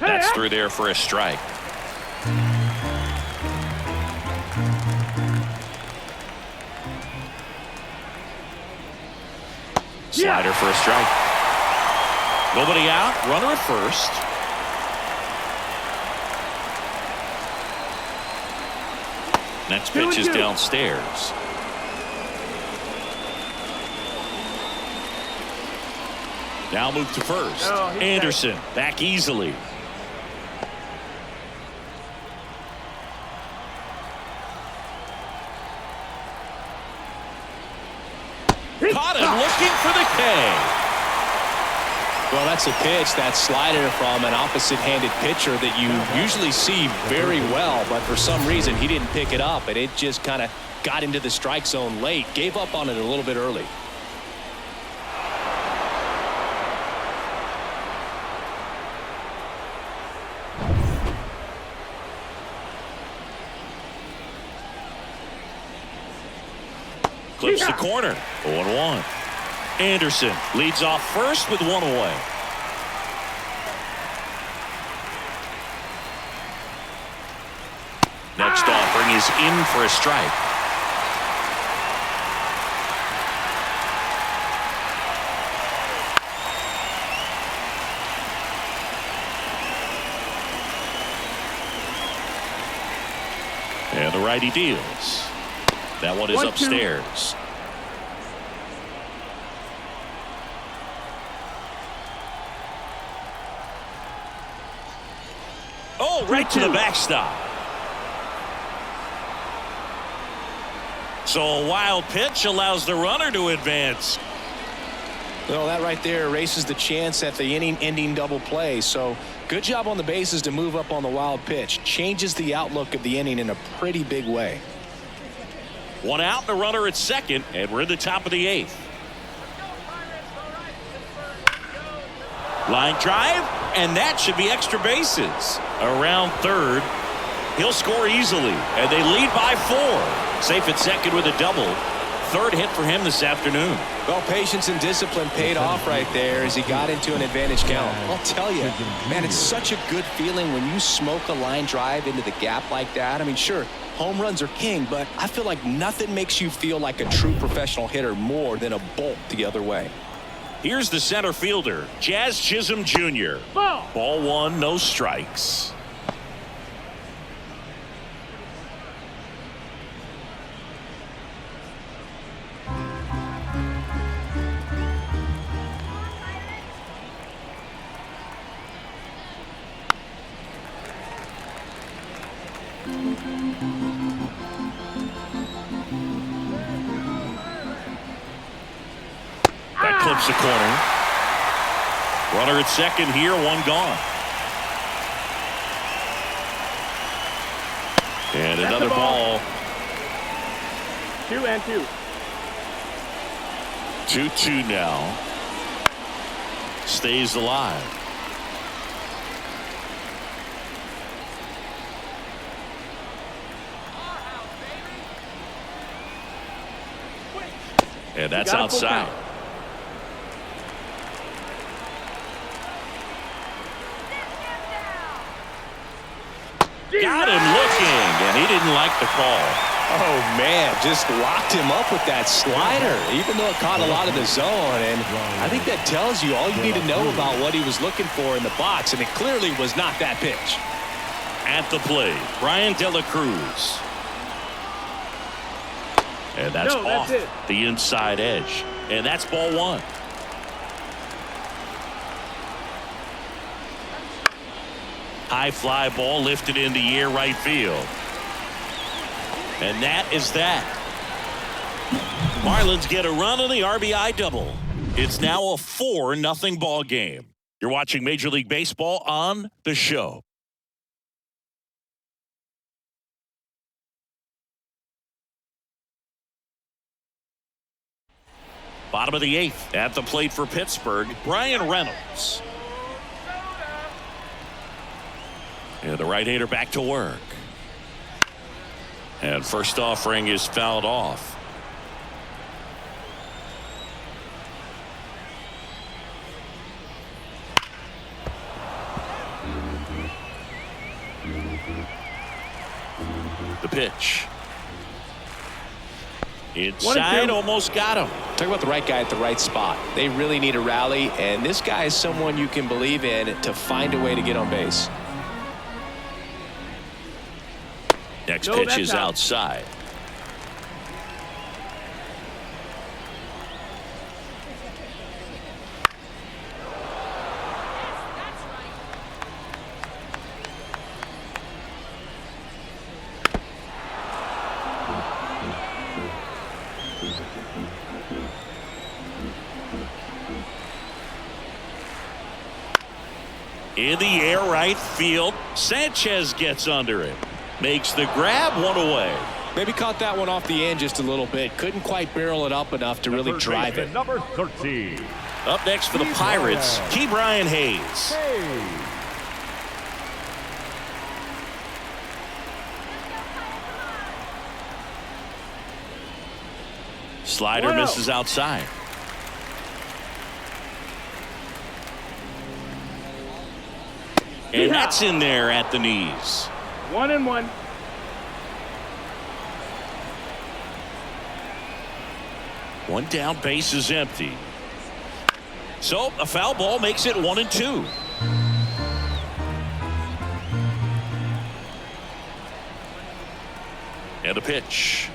That's through there for a strike. Slider for a strike. Nobody out. Runner at first. Next pitch is downstairs. Now move to first. Anderson back easily. Caught him looking for the K. Well, that's a pitch, that slider from an opposite-handed pitcher that you usually see very well, but for some reason he didn't pick it up, and it just kind of got into the strike zone late. Gave up on it a little bit early. Clips the corner. 0-1. Anderson leads off first with one away. Next offering is in for a strike. And the righty deals. That one is upstairs. Oh, right to the backstop. So a wild pitch allows the runner to advance. Well, that right there erases the chance at the inning-ending double play. So good job on the bases to move up on the wild pitch. Changes the outlook of the inning in a pretty big way. One out and a runner at second, and we're in the top of the eighth. Line drive, and that should be extra bases. Around third, he'll score easily, and they lead by 4. Safe at second with a double. third hit for him this afternoon. Well, patience and discipline paid off right there as he got into an advantage count. I'll tell you, man, it's such a good feeling when you smoke a line drive into the gap like that. I mean, sure, home runs are king, but I feel like nothing makes you feel like a true professional hitter more than a bolt the other way. Here's the center fielder, Jazz Chisholm Jr. Ball one, no strikes. That clips the corner. Runner at second here, one gone. And That's another the ball. ball. 2-2. 2-2 now. Stays alive. And that's outside. Got him looking, and he didn't like the call. Oh, man, just locked him up with that slider, even though it caught a lot of the zone. And I think that tells you all you need to know about what he was looking for in the box, and it clearly was not that pitch. At the plate, Brian De La Cruz. And that's off the inside edge. And that's ball one. High fly ball lifted in the air right field. And that is that. Marlins get a run on the RBI double. It's now a 4-0 ball game. You're watching Major League Baseball on The Show. Bottom of the 8th, at the plate for Pittsburgh, Brian Reynolds. And the right-hander back to work. And first offering is fouled off. The pitch. Inside, almost got him. Talk about the right guy at the right spot. They really need a rally, and this guy is someone you can believe in to find a way to get on base. Next pitch is outside. In the air right field, Sanchez gets under it. Makes the grab, one away. Maybe caught that one off the end just a little bit. Couldn't quite barrel it up enough to really drive it. Number 13. Up next for the Pirates, Ke'Bryan Hayes. Slider misses outside. And that's in there at the knees. 1-1. One down, base is empty. So a foul ball makes it 1-2. And a pitch.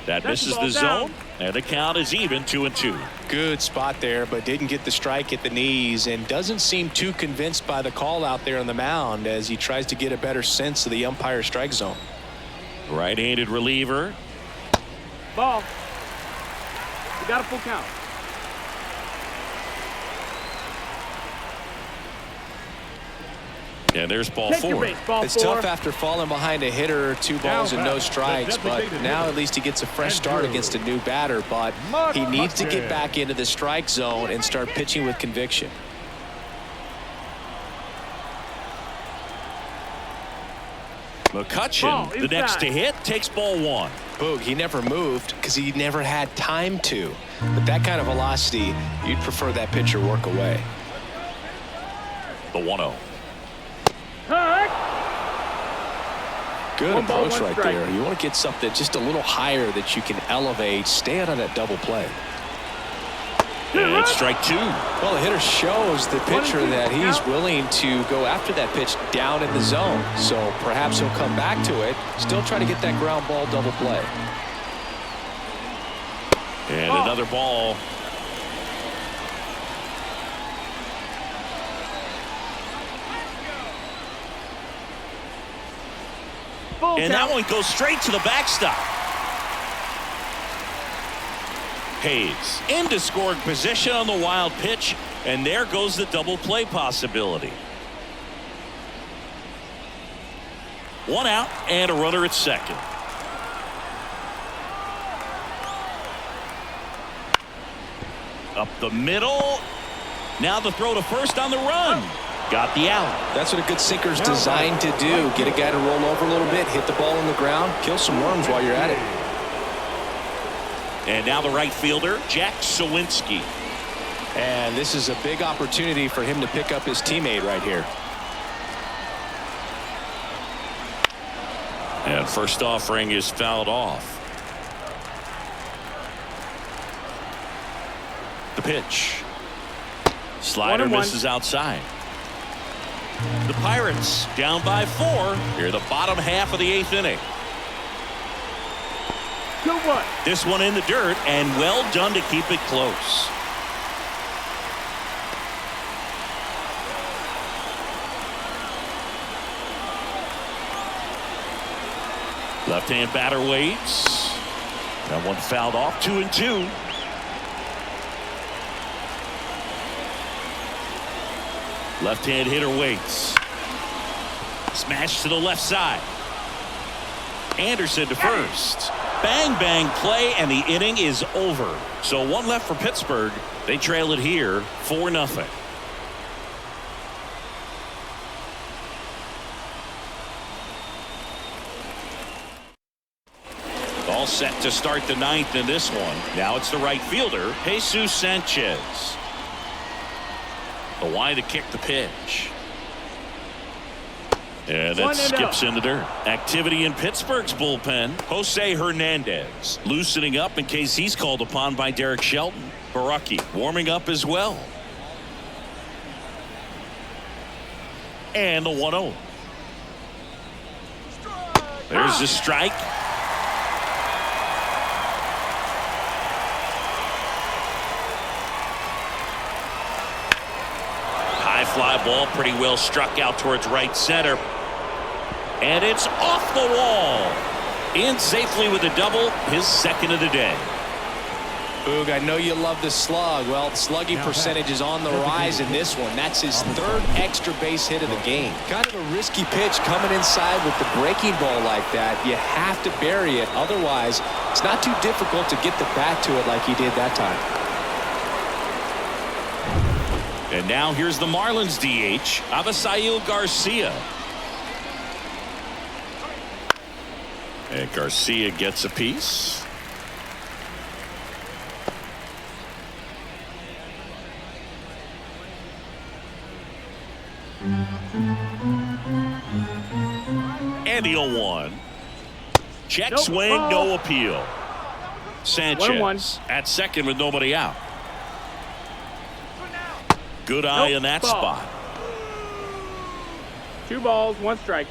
That misses the zone, and the count is even 2-2. Good spot there, but didn't get the strike at the knees and doesn't seem too convinced by the call out there on the mound as he tries to get a better sense of the umpire's strike zone. Right-handed reliever. Ball. You got a full count. And there's ball Take your four. base, ball It's four. tough after falling behind a hitter, 2 balls and no strikes, but now at least he gets a fresh start against a new batter, but he needs to get back into the strike zone and start pitching with conviction. McCutchen, the next to hit, takes ball one. Boog, he never moved because he never had time to. But that kind of velocity, you'd prefer that pitcher work away. The 1-0. Good One ball, approach one right strike. there. You want to get something just a little higher that you can elevate, stay out of that double play. And strike two. Well, the hitter shows the pitcher that he's willing to go after that pitch down in the zone. So perhaps he'll come back to it, still try to get that ground ball double play. And another ball. And that one goes straight to the backstop. Hayes into scoring position on the wild pitch, and there goes the double play possibility. One out and a runner at second. Up the middle. Now the throw to first on the run. Got the out. That's what a good sinker's designed to do. Get a guy to roll over a little bit, hit the ball on the ground, kill some worms while you're at it. And now the right fielder, Jack Sawinski. And this is a big opportunity for him to pick up his teammate right here. And first offering is fouled off. The pitch. Slider 1-1. misses outside. The Pirates down by 4 here the bottom half of the 8th inning. 2-1. This one in the dirt, and well done to keep it close. Left-hand batter waits. That one fouled off. 2-2. Left-hand hitter waits. Smash to the left side. Anderson to first. Bang, bang play, and the inning is over. So one left for Pittsburgh. They trail it here 4-0. All set to start the 9th in this one. Now it's the right fielder, Jesus Sanchez. The line to kick the pitch. And that skips in the dirt. Activity in Pittsburgh's bullpen. Jose Hernandez loosening up in case he's called upon by Derek Shelton. Baraki warming up as well. And the 1-0. There's the strike. High fly ball, pretty well struck out towards right center. And it's off the wall. In safely with a double, his second of the day. Boog, I know you love the slug. Well, slugging percentage is on the rise in this one. That's his 3rd extra base hit of the game. Kind of a risky pitch coming inside with the breaking ball like that. You have to bury it. Otherwise, it's not too difficult to get the bat to it like he did that time. And now here's the Marlins DH, Avisail Garcia. And Garcia gets a piece. And the 0-1. Check swing, no appeal. Sanchez 1-1. at second with nobody out. Good eye in that spot. 2 balls, 1 strike.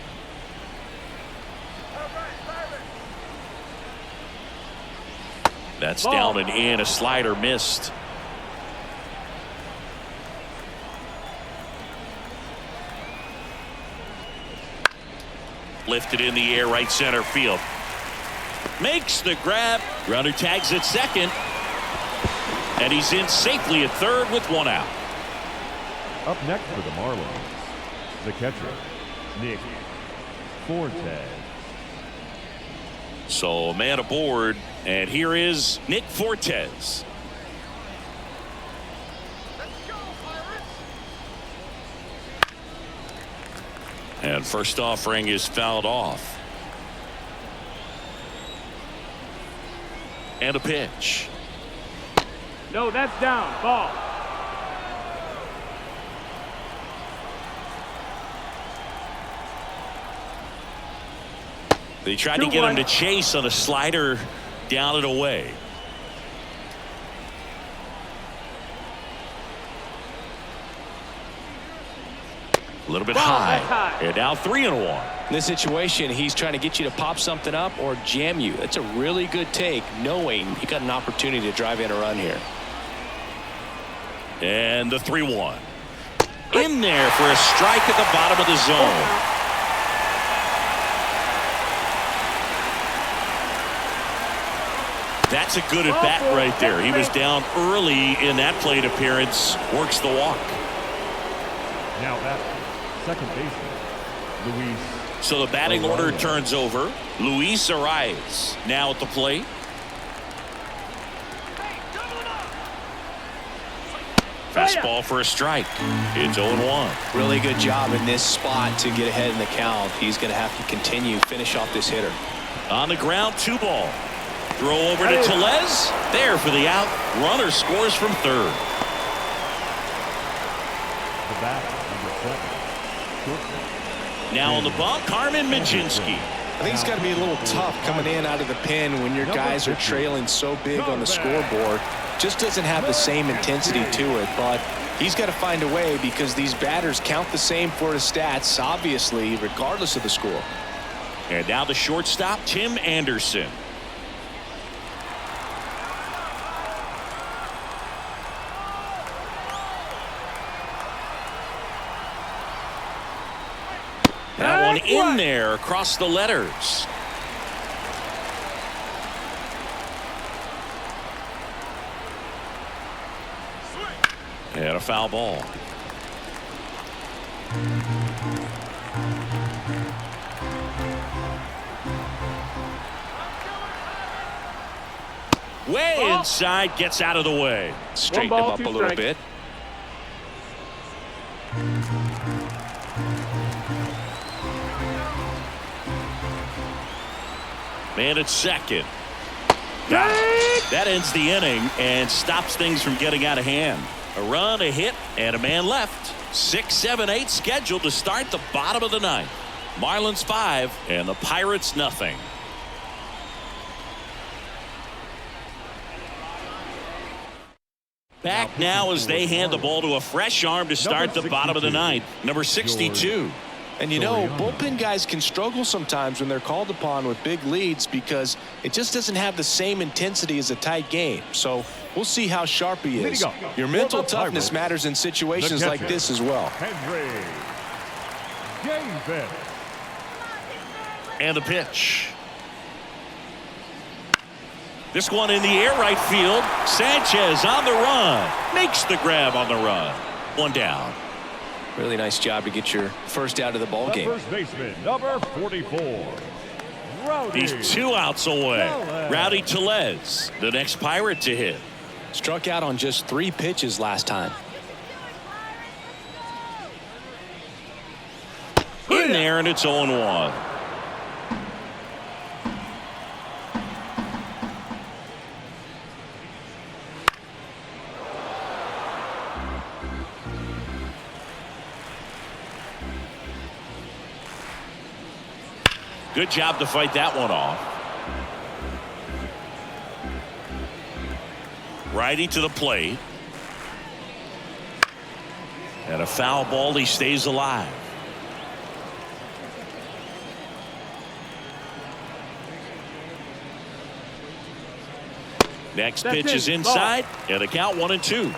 That's down and in. A slider missed. Lifted in the air, right center field. Makes the grab. Runner tags at second. And he's in safely at third with 1 out. Up next for the Marlins, the catcher, Nick Fortes. So a man aboard, and here is Nick Fortes. And first offering is fouled off. And a pitch. No, that's down. Ball. They tried to get him to chase on a slider down and away. A little bit high. And now 3-1. In this situation, he's trying to get you to pop something up or jam you. That's a really good take, knowing you got an opportunity to drive in a run here. And the 3-1. In there for a strike at the bottom of the zone. That's a good at bat right there. He was down early in that plate appearance. Works the walk. Now back, second baseman, Luis. So the batting order turns over. Luis Arias now at the plate. Fastball for a strike. It's 0-1. Really good job in this spot to get ahead in the count. He's going to have to continue finish off this hitter. On the ground, 2-ball. Throw over to Tellez. There for the out. Runner scores from third. The bat, number 7. Now on the bump, Carmen Michinski. I think it's got to be a little tough coming in out of the pen when your guys are trailing so big on the scoreboard. Just doesn't have the same intensity to it, but he's got to find a way because these batters count the same for his stats, obviously, regardless of the score. And now the shortstop, Tim Anderson. That one in there across the letters. And a foul ball. Way inside, gets out of the way. Straighten him up a little bit. Man at second. That ends the inning and stops things from getting out of hand. A run, a hit, and a man left. 6, 7, 8 scheduled to start the bottom of the ninth. Marlins 5 and the Pirates nothing. Back now as they hand the ball to a fresh arm to start the bottom of the ninth. Number 62. And you know, bullpen guys can struggle sometimes when they're called upon with big leads because it just doesn't have the same intensity as a tight game. So we'll see how sharp he is. Your mental toughness matters in situations like this as well. And the pitch. This one in the air right field. Sanchez on the run. Makes the grab on the run. One down. Really nice job to get your first out of the ball game. First baseman, number 44. He's 2 outs away. Rowdy Tellez, the next Pirate to hit. Struck out on just 3 pitches last time. In there, and it's 0-1. Good job to fight that one off. Righty to the plate. And a foul ball. He stays alive. Next pitch is inside. And the count 1-2.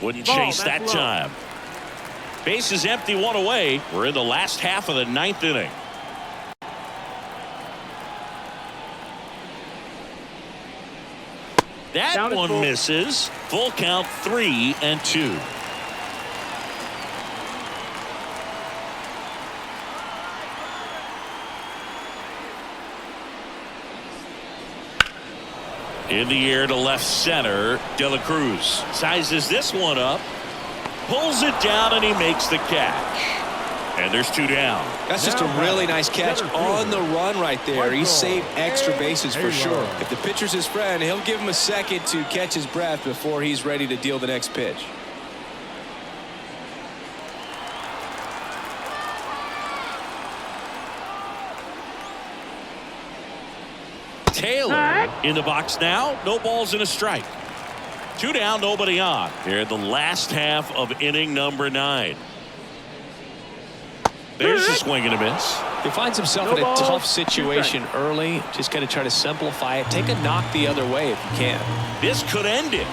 Wouldn't chase that time. Base is empty, 1 away. We're in the last half of the 9th inning. That one misses. Full count, 3-2. In the air to left center. De La Cruz sizes this one up. Pulls it down, and he makes the catch. And there's 2 down. That's just a really nice catch on the run right there. He saved extra bases for sure. If the pitcher's his friend, he'll give him a second to catch his breath before he's ready to deal the next pitch. Taylor in the box now. No balls and a strike. 2 down, nobody on. Here in the last half of inning number 9. There's a swing and a miss. He finds himself in a tough situation early. Just got to try to simplify it. Take a knock the other way if you can. This could end it.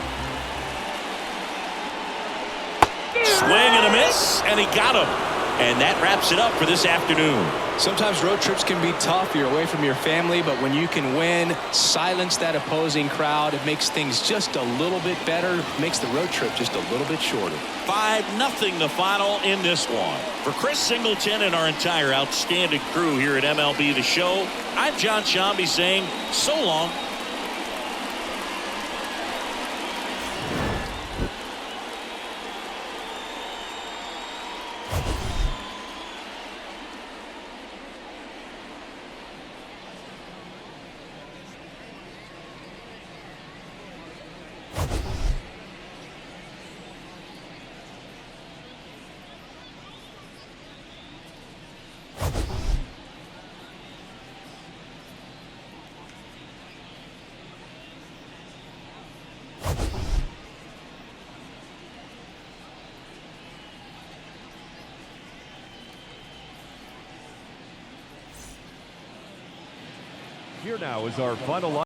Swing and a miss, and he got him. And that wraps it up for this afternoon. Sometimes road trips can be tough. You're away from your family, but when you can win, silence that opposing crowd, it makes things just a little bit better, makes the road trip just a little bit shorter. 5-0 the final in this one. For Chris Singleton and our entire outstanding crew here at MLB The Show, I'm John Shambi saying so long. Here now is our final line.